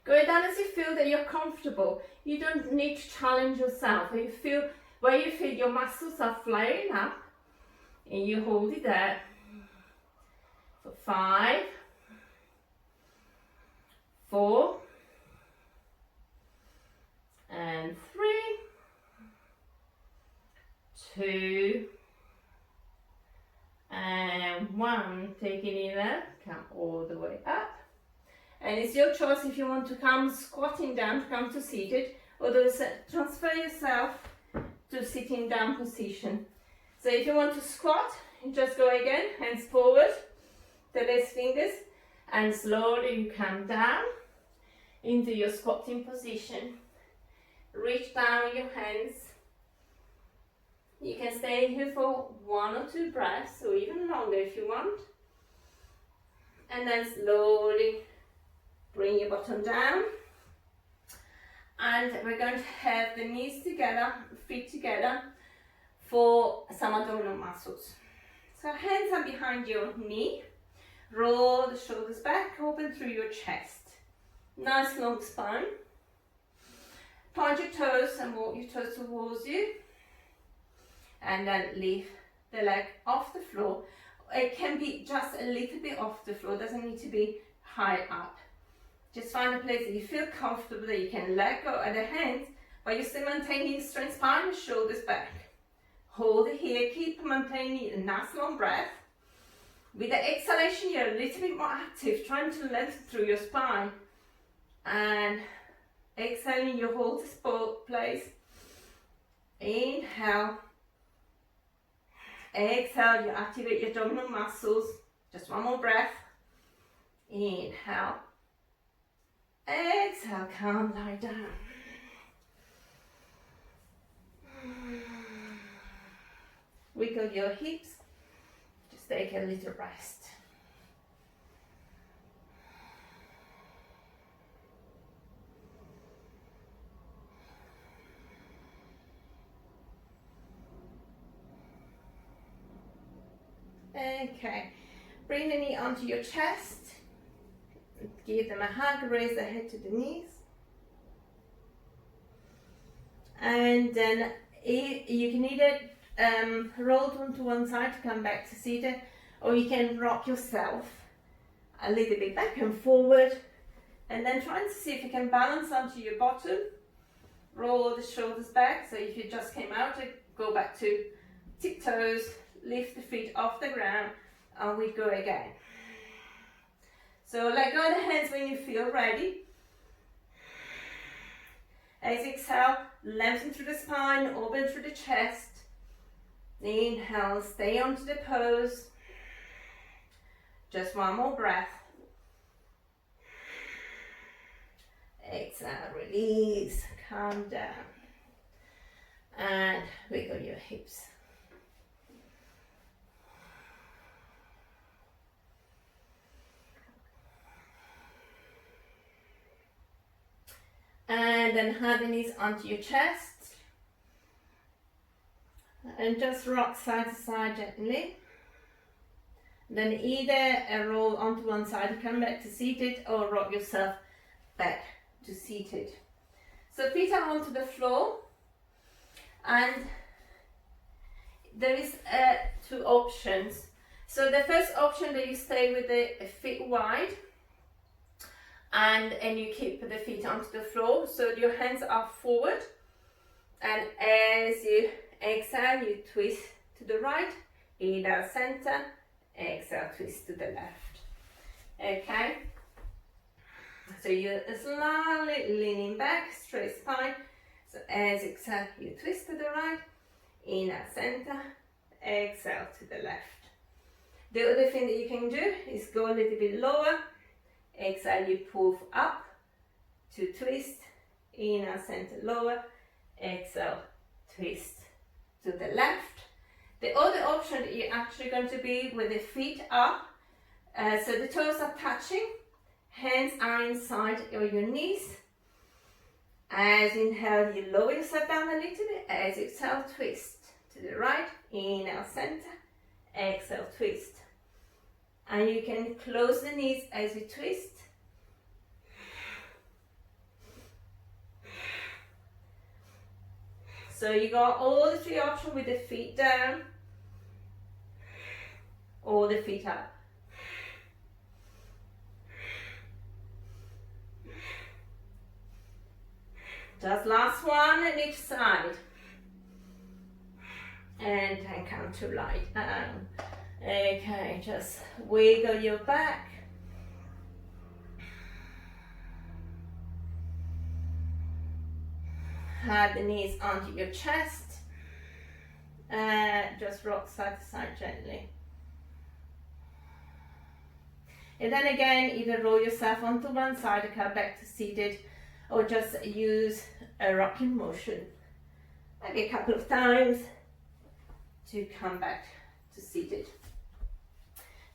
Go down as you feel that you're comfortable. You don't need to challenge yourself. Where you feel your muscles are flaring up, and you hold it there for 5, 4, and 3, 2, and 1. Taking it there, come all the way up. And it's your choice if you want to come squatting down, to come to seated, or transfer yourself to sitting down position. So if you want to squat, you just go again, hands forward, interlace fingers, and slowly you come down into your squatting position. Reach down with your hands. You can stay here for 1 or 2 breaths, or even longer if you want. And then slowly bring your bottom down. And we're going to have the knees together, feet together for some abdominal muscles. So hands are behind your knee. Roll the shoulders back, open through your chest. Nice long spine. Point your toes and walk your toes towards you. And then lift the leg off the floor. It can be just a little bit off the floor, doesn't need to be high up. Just find a place that you feel comfortable, that you can let go of the hands, but you're still maintaining straight spine and shoulders back. Hold it here, keep maintaining a nice long breath. With the exhalation, you're a little bit more active, trying to lengthen through your spine. And exhaling, you hold this place. Inhale. Exhale, you activate your abdominal muscles. Just one more breath. Inhale. Exhale, calm, lie down. Wiggle your hips. Just take a little rest. Okay, bring the knee onto your chest. Give them a hug, raise the head to the knees. And then you can either roll onto one side to come back to seated, or you can rock yourself a little bit back and forward, and then try to see if you can balance onto your bottom. Roll the shoulders back, so if you just came out, go back to tiptoes, lift the feet off the ground, and we go again. So let go of the hands when you feel ready. As you exhale, lengthen through the spine, open through the chest. Inhale, stay onto the pose. Just one more breath. Exhale, release, calm down. And wiggle your hips. And then have the knees onto your chest. And just rock side to side gently. Then either roll onto one side and come back to seated, or rock yourself back to seated. So feet are onto the floor, and there is 2 options. So the first option, that you stay with the feet wide, and you keep the feet onto the floor, so your hands are forward, and as you exhale, you twist to the right, inhale center, exhale twist to the left. Okay, so you're slightly leaning back, straight spine. So as you exhale, you twist to the right, inhale center, exhale to the left. The other thing that you can do is go a little bit lower. Exhale, you pull up to twist, inhale center lower, exhale twist to the left. The other option that you're actually going to be with the feet up, so the toes are touching, hands are inside of your knees. As you inhale, you lower yourself down a little bit. As you exhale, twist to the right, inhale center, exhale twist. And you can close the knees as you twist. So you got all the three options with the feet down or the feet up. Just last one on each side. And then come to lie down. Okay, just wiggle your back. Have the knees onto your chest. Just rock side to side gently. And then again, either roll yourself onto one side or come back to seated, or just use a rocking motion. Maybe a couple of times to come back to seated.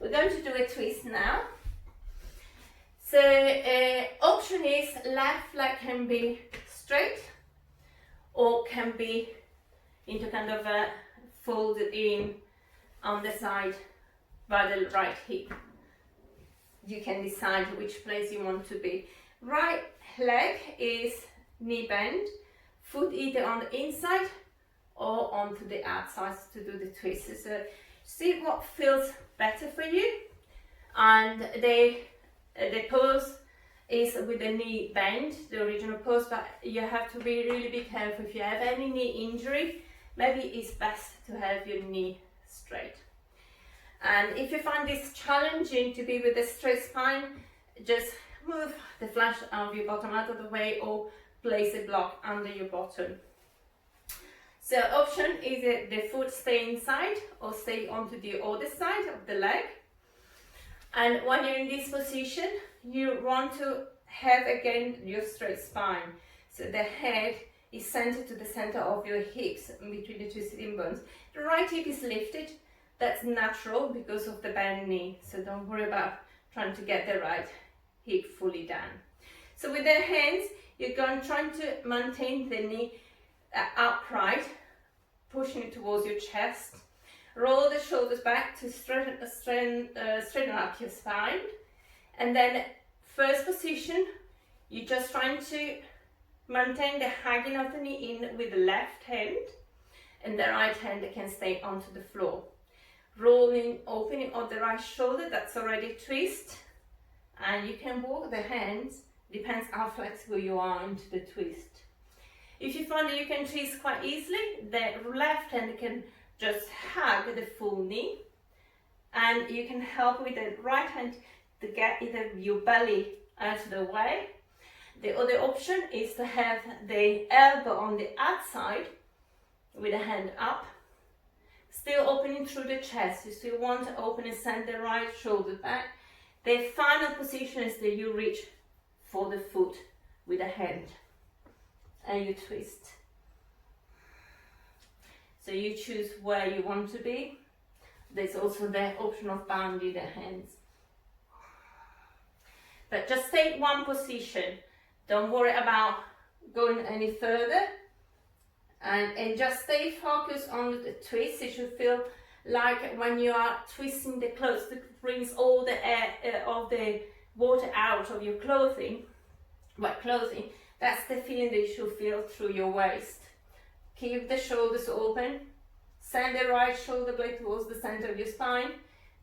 We're going to do a twist now. So option is left leg can be straight or can be into kind of a folded in on the side by the right hip. You can decide which place you want to be. Right leg is knee bend, foot either on the inside or onto the outside to do the twist. So see what feels better for you. And the pose is with the knee bend, the original pose, but you have to really be careful. If you have any knee injury, maybe it's best to have your knee straight. And if you find this challenging to be with a straight spine, just move the flash of your bottom out of the way or place a block under your bottom. So option is that the foot stay inside or stay onto the other side of the leg. And when you're in this position, you want to have again your straight spine. So the head is centered to the center of your hips between the two sitting bones. The right hip is lifted. That's natural because of the bent knee. So don't worry about trying to get the right hip fully down. So with the hands, you're going trying to maintain the knee upright, pushing it towards your chest. Roll the shoulders back to straighten up your spine. And then first position, you're just trying to maintain the hugging of the knee in with the left hand, and the right hand can stay onto the floor. Rolling, opening of the right shoulder, that's already a twist. And you can walk the hands, depends how flexible you are into the twist. If you find that you can twist quite easily, the left hand can just hug the full knee, and you can help with the right hand to get either your belly out of the way. The other option is to have the elbow on the outside with the hand up, still opening through the chest. You still want to open and send the right shoulder back. The final position is that you reach for the foot with the hand and you twist. So you choose where you want to be. There's also the option of bounding the hands. But just take one position. Don't worry about going any further. And just stay focused on the twist. You should feel like when you are twisting the clothes, it brings all the air of the water out of your clothing, wet clothing. That's the feeling that you should feel through your waist. Keep the shoulders open. Send the right shoulder blade towards the center of your spine.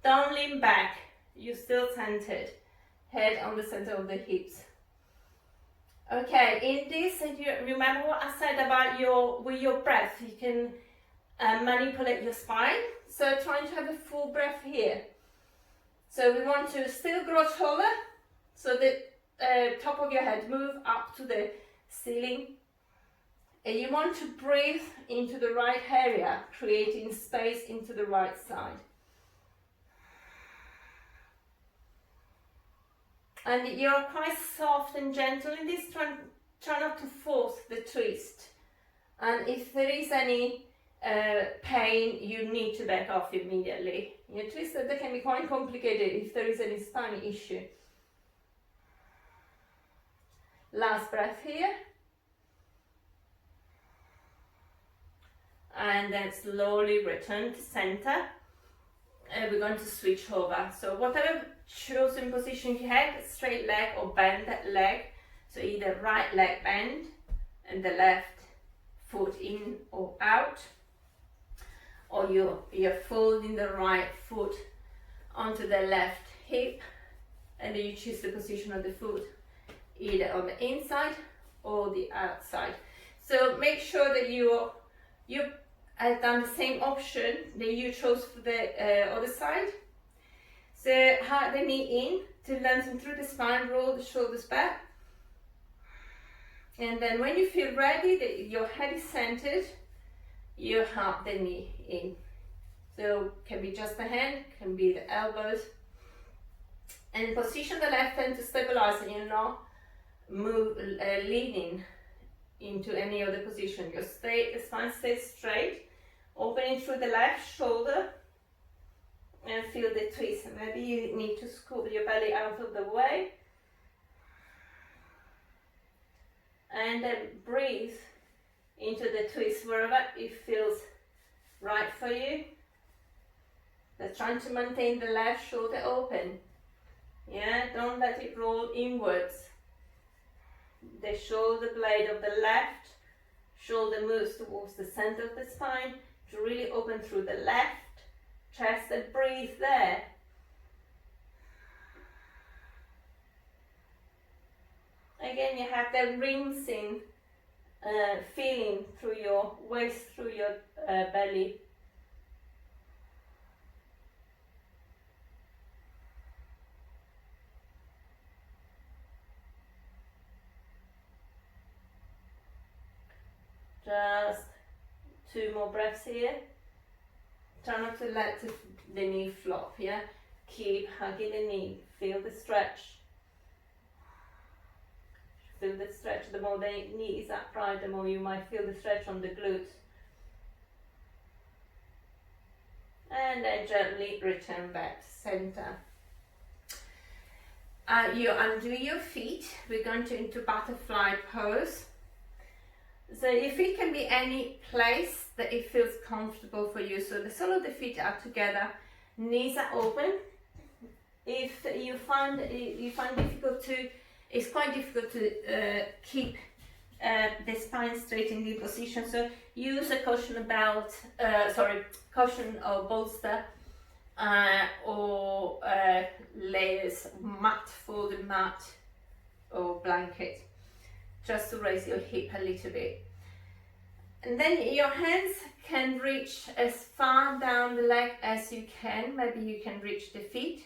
Don't lean back. You're still centered. head on the center of the hips. Okay, in this, you remember what I said about with your breath, you can manipulate your spine. So trying to have a full breath here. So we want to still grow taller, so the top of your head move up to the ceiling. And you want to breathe into the right area, creating space into the right side. And you're quite soft and gentle in this, try not to force the twist. And if there is any pain, you need to back off immediately. Your twist that can be quite complicated if there is any spine issue. Last breath here. And then slowly return to center. And we're going to switch over. So whatever chosen position you have, straight leg or bend leg. So either right leg bend and the left foot in or out. Or you're folding the right foot onto the left hip. And then you choose the position of the foot either on the inside or the outside. So make sure that you have done the same option that you chose for the other side. So hug the knee in to lengthen through the spine, roll the shoulders back. And then when you feel ready, that your head is centered, you hug the knee in. So can be just the hand, can be the elbows. And position the left hand to stabilize, and you're not leaning into any other position. The spine stays straight. Opening through the left shoulder and feel the twist. Maybe you need to scoop your belly out of the way. And then breathe into the twist wherever it feels right for you. But trying to maintain the left shoulder open. Yeah, don't let it roll inwards. The shoulder blade of the left shoulder moves towards the center of the spine to really open through the left chest and breathe there. Again, you have the rinsing feeling through your waist, through your belly. Just 2 more breaths here. Try not to let the knee flop, yeah? Keep hugging the knee. Feel the stretch. Feel the stretch. The more the knee is upright, the more you might feel the stretch on the glutes. And then gently return back to center. You undo your feet. We're going into butterfly pose. So your feet can be any place that it feels comfortable for you. So the sole of the feet are together, knees are open. If you find difficult to, it's quite difficult to keep the spine straight in the position. So use a cushion or bolster or layers, mat, folded mat or blanket, just to raise your hip a little bit. And then your hands can reach as far down the leg as you can. Maybe you can reach the feet.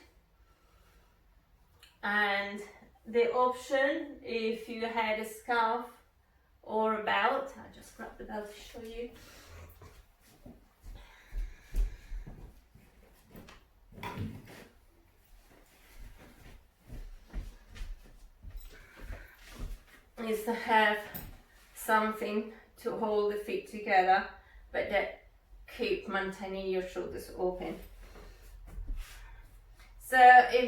And the option, if you had a scarf or a belt, I'll just grab the belt to show you. Is to have something to hold the feet together, but that keep maintaining your shoulders open. So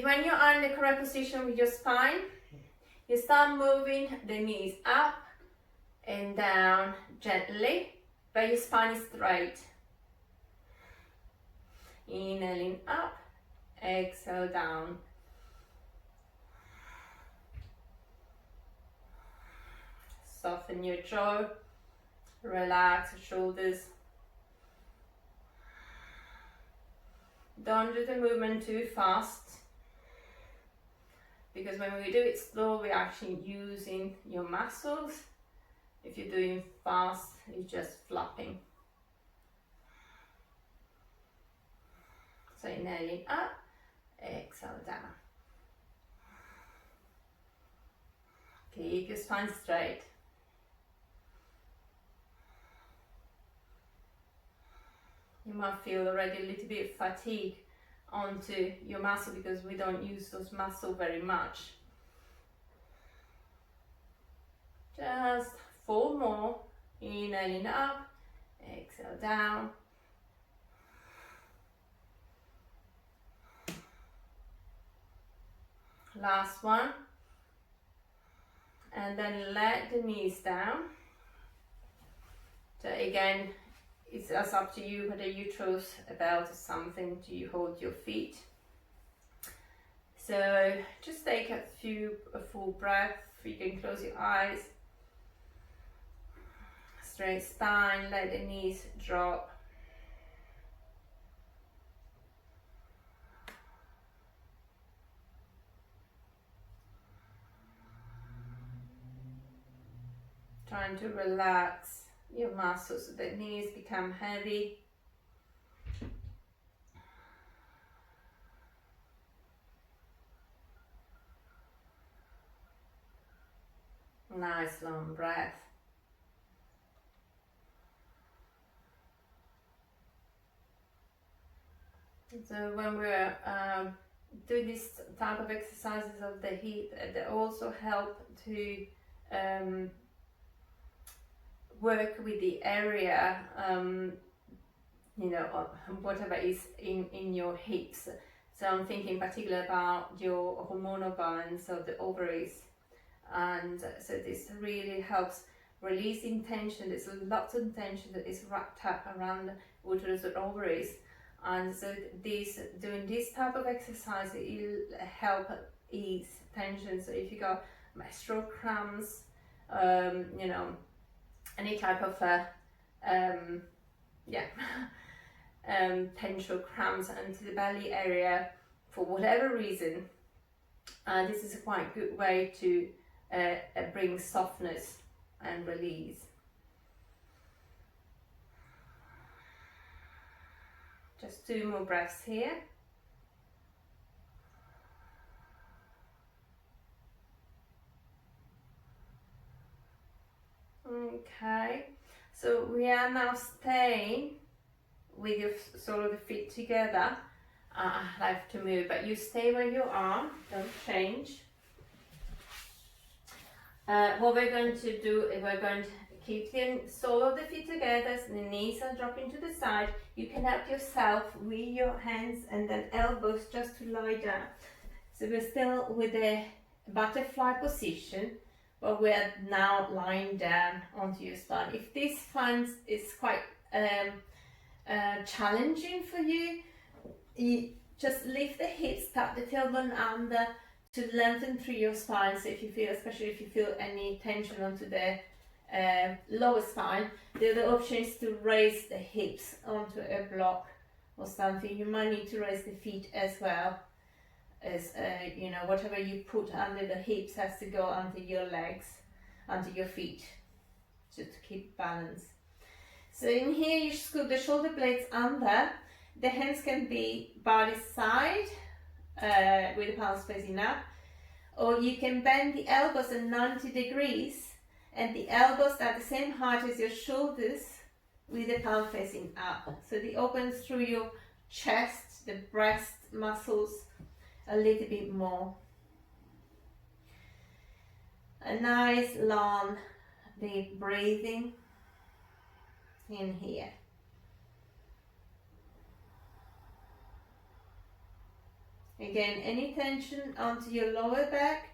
when you are in the correct position with your spine, you start moving the knees up and down gently, but your spine is straight. Inhaling up, exhale down. Soften your jaw, relax your shoulders. Don't do the movement too fast. because when we do it slow, we're actually using your muscles. If you're doing fast, you're just flapping. So inhaling up, exhale down. Keep your spine straight. You might feel already a little bit of fatigue onto your muscle because we don't use those muscles very much. Just 4 more. Inhaling up, exhale down. Last one. And then let the knees down. So again, it's as up to you whether you choose a belt or something to hold your feet. So just take a full breath. You can close your eyes. Straight spine, let the knees drop. Trying to relax your muscles so the knees become heavy. Nice long breath. So when we're doing this type of exercises of the hip, they also help to work with the area, whatever is in your hips. So I'm thinking particularly about your hormonal balance of the ovaries. And so this really helps releasing tension. There's lots of tension that is wrapped up around uterus or ovaries. And so doing this type of exercise, it will help ease tension. So if you got menstrual cramps, any type of tension cramps into the belly area for whatever reason, this is a quite good way to bring softness and release. Just 2 more breaths here. Okay, so we are now staying with your sole of the feet together. I have to move, but you stay where you are, don't change. What we're going to do is we're going to keep the sole of the feet together, so the knees are dropping to the side. You can help yourself with your hands and then elbows just to lie down. So we're still with the butterfly position, but we're now lying down onto your spine. If this finds is quite challenging for you, you just lift the hips, tap the tailbone under to lengthen through your spine. So if you feel, especially if you feel any tension onto the lower spine, the other option is to raise the hips onto a block or something. You might need to raise the feet as well, as whatever you put under the hips has to go under your legs, under your feet, just to keep balance. So in here you scoop the shoulder blades under. The hands can be by the side with the palms facing up, or you can bend the elbows at 90 degrees and the elbows at the same height as your shoulders with the palm facing up. So it opens through your chest, the breast muscles a little bit more. A nice long deep breathing in here. Again, any tension onto your lower back,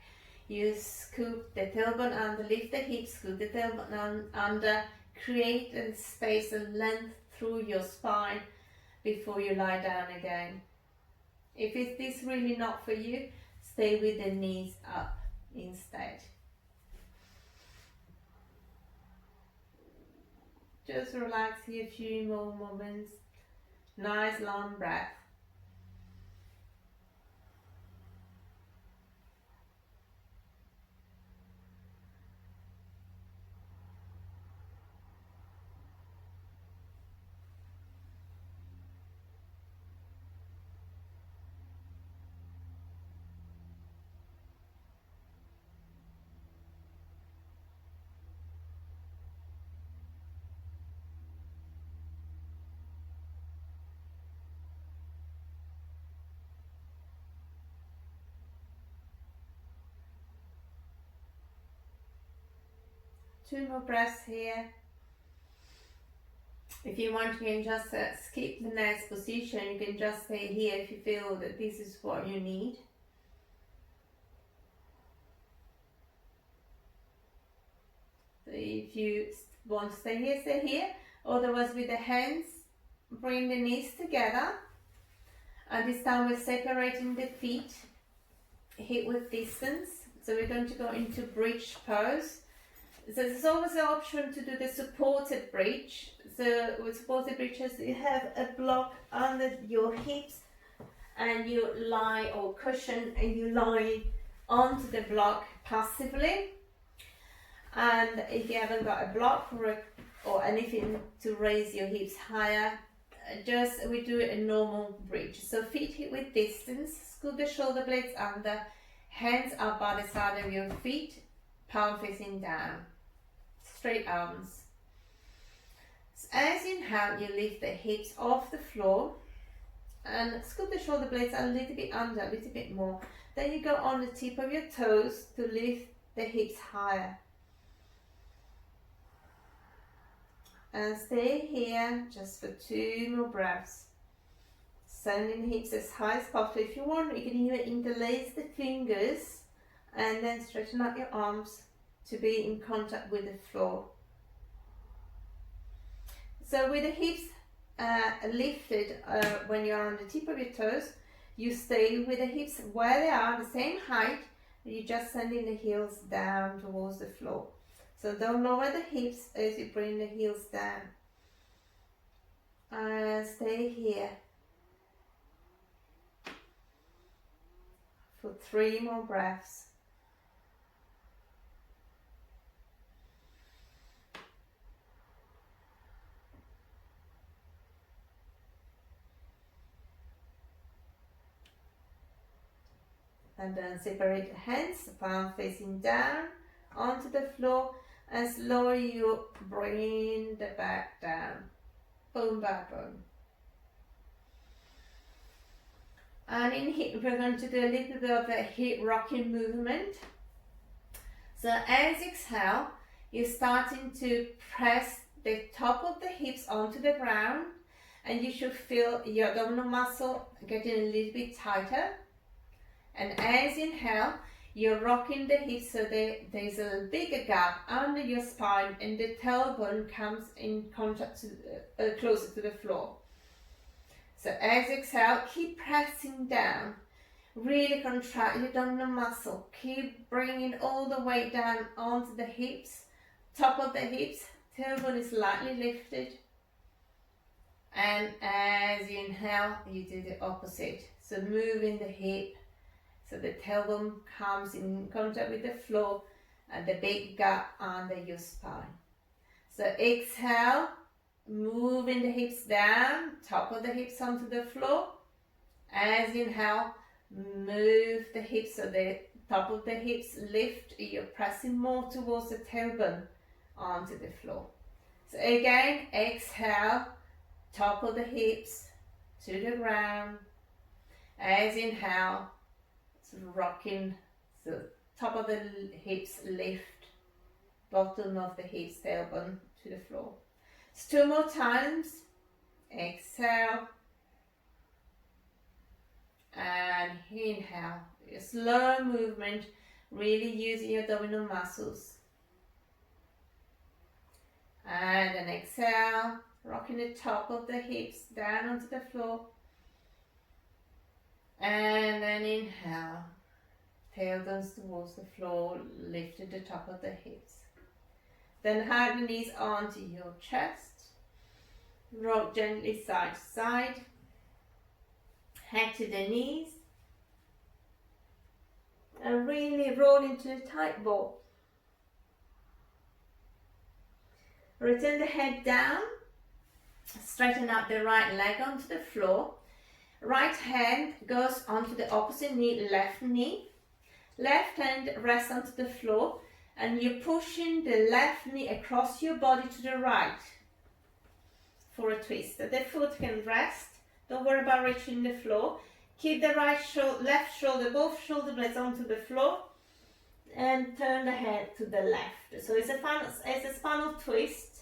you scoop the tailbone under, lift the hips, scoop the tailbone under, create a space and length through your spine before you lie down again. If it is really not for you, stay with the knees up instead. Just relax here a few more moments. Nice long breath. 2 more breaths here. If you want, you can just skip the next position. You can just stay here if you feel that this is what you need. So if you want to stay here, stay here. Otherwise, with the hands, bring the knees together. And this time we're separating the feet, hip width distance. So we're going to go into bridge pose. So there's always an option to do the supported bridge. So with supported bridges, you have a block under your hips and you lie, or cushion, and you lie onto the block passively. And if you haven't got a block or anything to raise your hips higher, we do a normal bridge. So feet hip width distance, scoot the shoulder blades under, hands up by the side of your feet, palm facing down, straight arms. So as you inhale, you lift the hips off the floor and scoot the shoulder blades a little bit under, a little bit more. Then you go on the tip of your toes to lift the hips higher. And stay here just for 2 more breaths. Sending hips as high as possible. If you want, you can even interlace the fingers and then straighten out your arms to be in contact with the floor. So with the hips lifted when you're on the tip of your toes, you stay with the hips where they are, the same height, you're just sending the heels down towards the floor. So don't lower the hips as you bring the heels down. Stay here for 3 more breaths. And then separate the hands, palm facing down onto the floor, and slowly you bring the back down, bone by bone. And in hip, we're going to do a little bit of a hip rocking movement. So as you exhale, you're starting to press the top of the hips onto the ground, and you should feel your abdominal muscle getting a little bit tighter. And as you inhale, you're rocking the hips so there's a bigger gap under your spine and the tailbone comes in contact to, closer to the floor. So as you exhale, keep pressing down. Really contract your abdominal muscle. Keep bringing all the weight down onto the hips, top of the hips. Tailbone is lightly lifted. And as you inhale, you do the opposite. So moving the hip. So the tailbone comes in contact with the floor and the big gap under your spine. So exhale, moving the hips down, top of the hips onto the floor. As you inhale, move the hips so the top of the hips lift. You're pressing more towards the tailbone onto the floor. So again, exhale, top of the hips to the ground. As you inhale, rocking, so top of the hips lift, bottom of the hips, tailbone to the floor. So 2 more times. Exhale and inhale. A slow movement, really using your abdominal muscles. And then exhale, rocking the top of the hips down onto the floor. And then inhale, tailbones towards the floor, lift to the top of the hips. Then hug the knees onto your chest, rock gently side to side, head to the knees, and really roll into a tight ball. Return the head down, straighten up the right leg onto the floor. Right hand goes onto the opposite knee, left knee. Left hand rests onto the floor and you're pushing the left knee across your body to the right for a twist. The foot can rest. Don't worry about reaching the floor. Keep the left shoulder, both shoulder blades onto the floor. and turn the head to the left. So it's a spinal twist,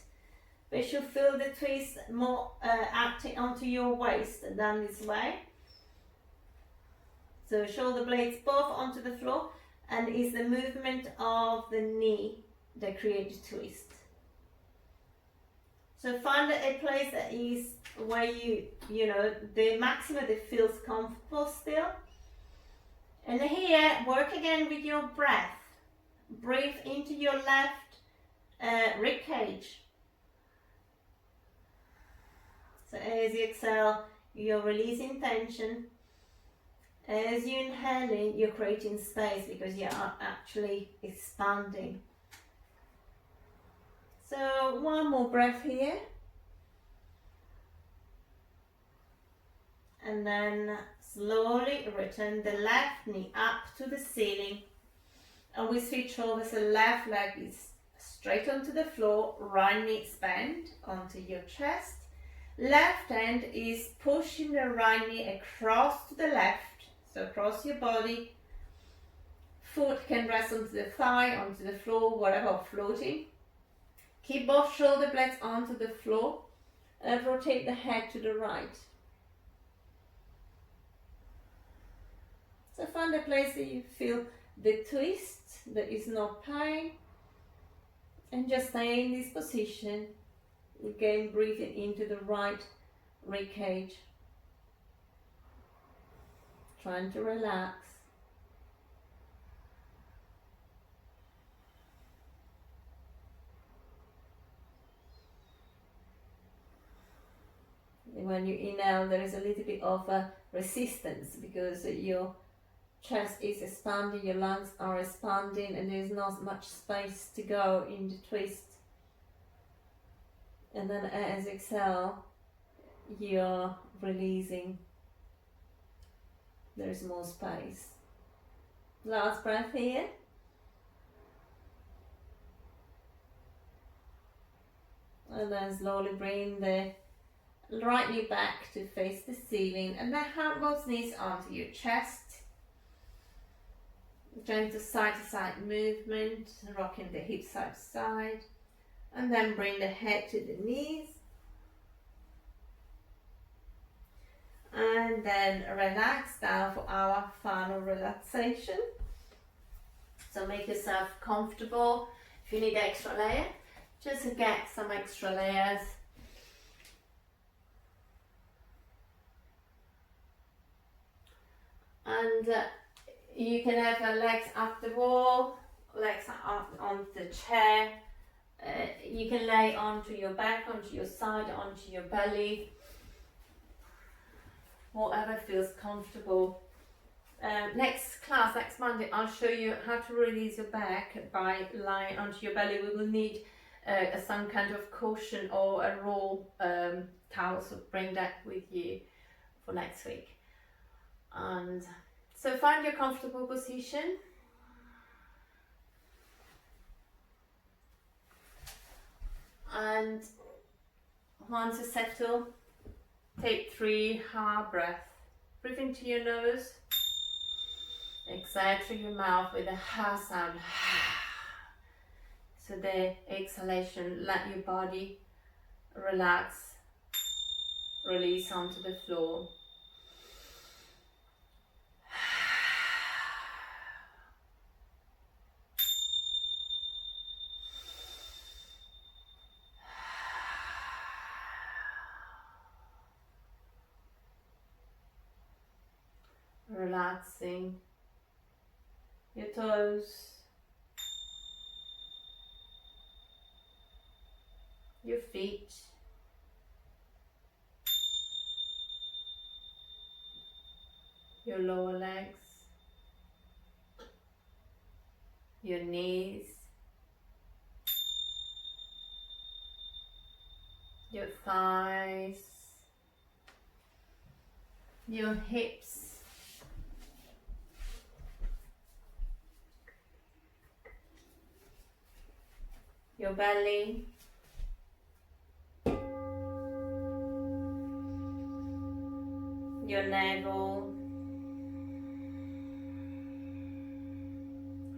but you feel the twist more acting onto your waist than this way. So shoulder blades both onto the floor, and it's the movement of the knee that creates the twist. So find a place that is where you know, the maximum that feels comfortable still. And here, work again with your breath. Breathe into your left rib cage. So as you exhale, you're releasing tension. As you inhale in, you're creating space because you are actually expanding. So one more breath here. And then slowly return the left knee up to the ceiling. And we switch over, so left leg is straight onto the floor, right knee is bent onto your chest. Left hand is pushing the right knee across to the left, so across your body. Foot can rest onto the thigh, onto the floor, whatever, floating. Keep both shoulder blades onto the floor and rotate the head to the right. So find a place that you feel the twist, there is no pain, and just stay in this position. Again, breathing into the right rib cage. Trying to relax. When you inhale, there is a little bit of a resistance because your chest is expanding, your lungs are expanding, and there's not much space to go in the twist. And then as you exhale, you're releasing. There's more space. Last breath here. And then slowly bring the right knee back to face the ceiling, and then hand both knees onto your chest. Gentle side to side movement, rocking the hips side to side, and then bring the head to the knees, and then relax down for our final relaxation. So make yourself comfortable. If you need extra layer, just get some extra layers. And you can have legs up the wall, legs up on the chair. You can lay onto your back, onto your side, onto your belly. Whatever feels comfortable. Next class, next Monday, I'll show you how to release your back by lying onto your belly. We will need some kind of cushion or a roll towel, so bring that with you for next week. And so find your comfortable position. And once you settle, take 3 hard breaths. Breathe into your nose. Exhale through your mouth with a ha sound. So the exhalation, let your body relax, release onto the floor. Relaxing your toes, your feet, your lower legs, your knees, your thighs, your hips, your belly, your navel,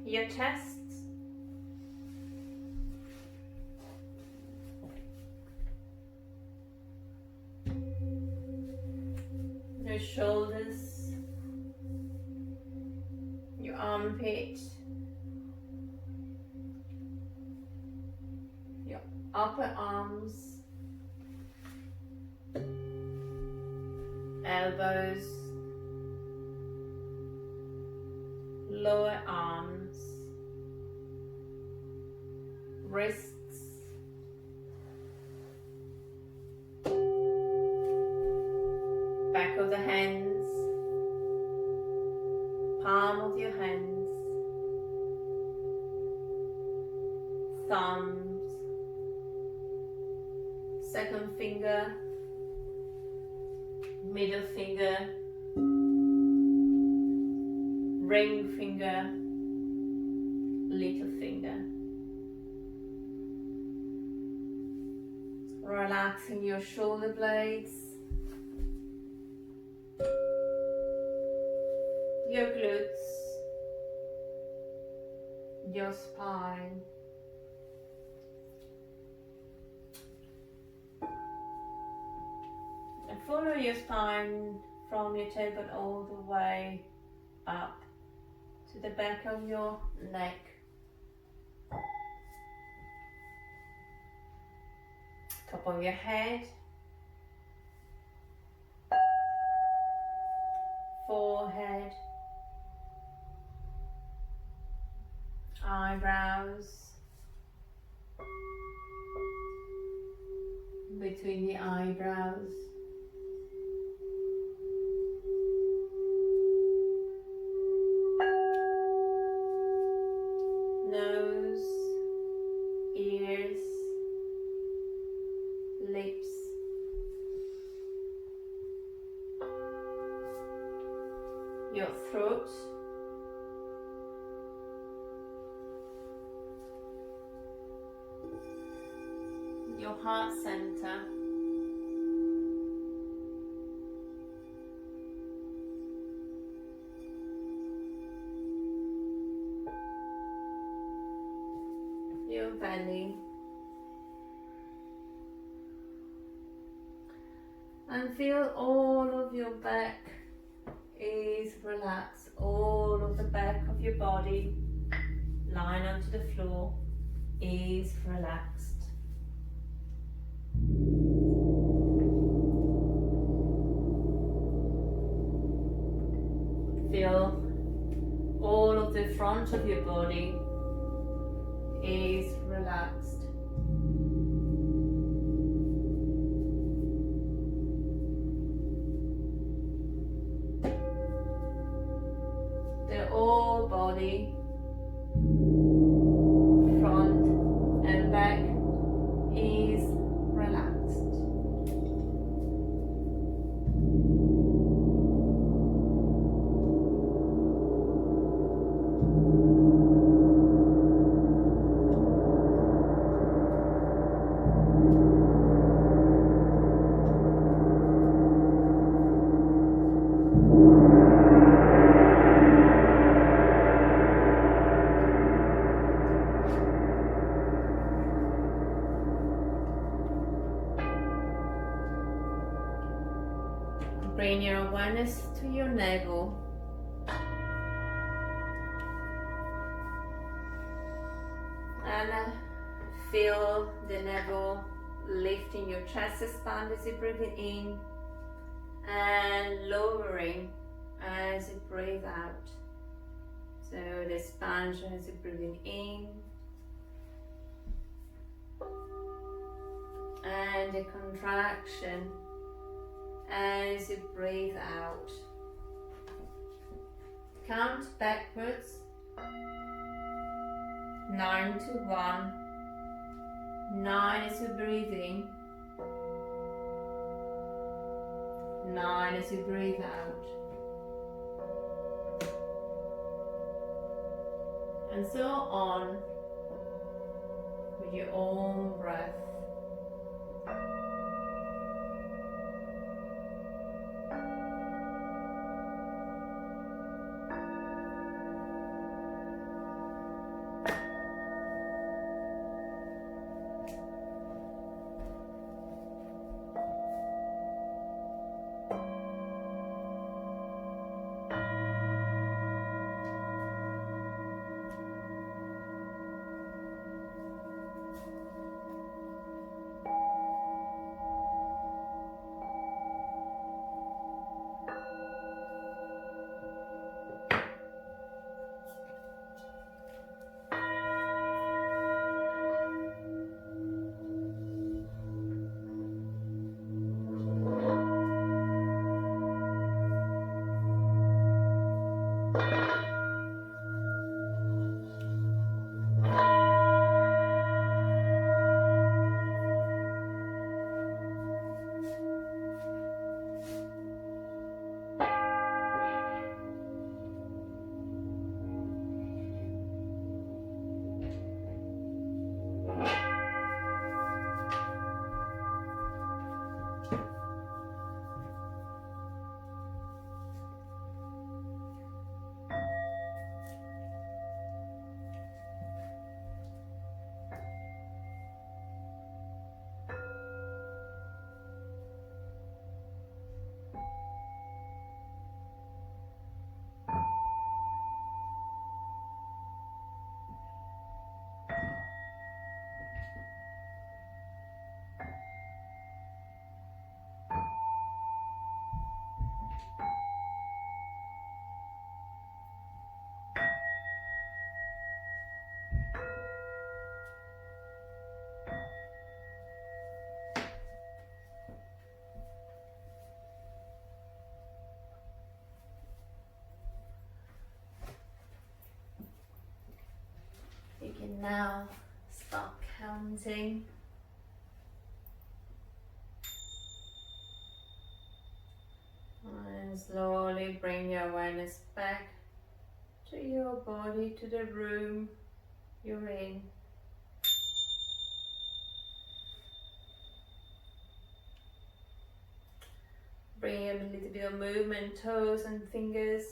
your chest, your shoulders, your armpit, your upper arms, elbows, lower arms, wrists, back of the hands, palm of your hands, thumbs, second finger, middle finger, ring finger, little finger. Relaxing your shoulder blades, your glutes, your spine, and follow your spine from your tailbone all the way up to the back of your neck. Top of your head, forehead, eyebrows, between the eyebrows, nose, ears, lips, your throat, your heart center, your belly, and feel all of your back is relaxed, all of the back of your body lying onto the floor is relaxed. Feel all of the front of your body is relaxed. The whole body, front and back, is relaxed. Bring your awareness to your navel. And feel the navel lifting your chest expand as you breathe in and lowering as you breathe out. So the expansion as you breathe in and the contraction as you breathe out. Count backwards, 9 to 1, 9 as you breathe in, 9 as you breathe out. And so on with your own breath. can now start counting. And slowly bring your awareness back to your body, to the room you're in. Bring a little bit of movement, toes and fingers.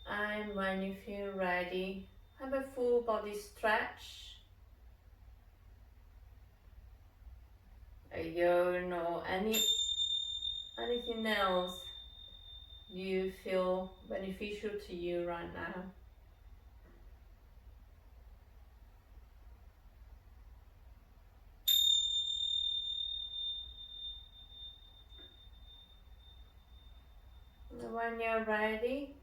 And when you feel ready, have a full body stretch. A yawn or anything else you feel beneficial to you right now. And when you're ready,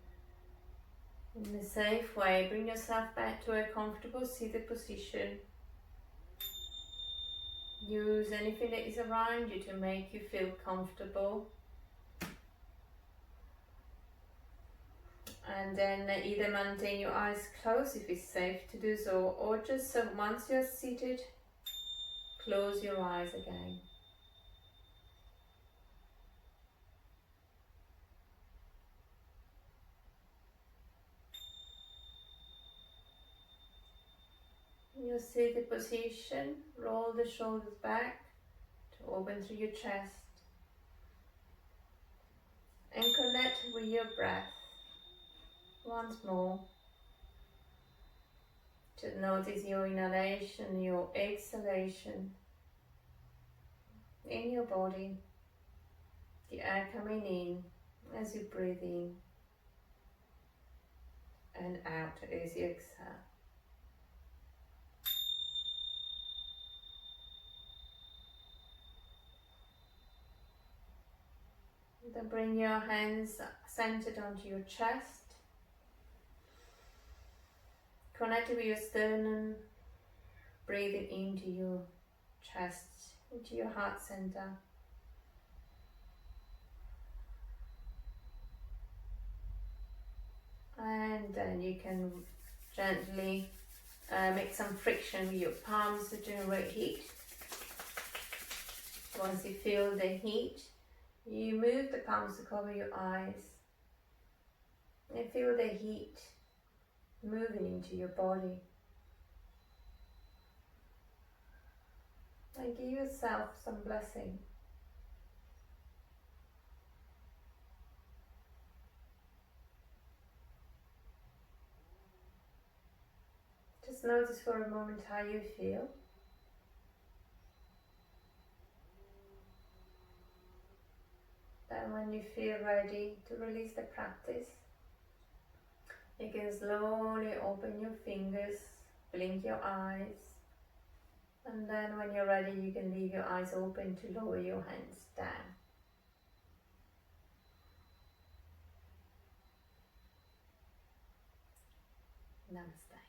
in a safe way, bring yourself back to a comfortable seated position. Use anything that is around you to make you feel comfortable. And then either maintain your eyes closed if it's safe to do so, or just once you're seated, close your eyes again. In your seated position, roll the shoulders back to open through your chest and connect with your breath. Once more, just notice your inhalation, your exhalation in your body, the air coming in as you breathe in and out as you exhale. Then bring your hands centered onto your chest. Connected with your sternum, breathing into your chest, into your heart center. And then you can gently make some friction with your palms to generate heat. Once you feel the heat, you move the palms to cover your eyes and feel the heat moving into your body. And give yourself some blessing. Just notice for a moment how you feel. Then when you feel ready to release the practice, you can slowly open your fingers, blink your eyes, and then when you're ready you can leave your eyes open to lower your hands down. Namaskar.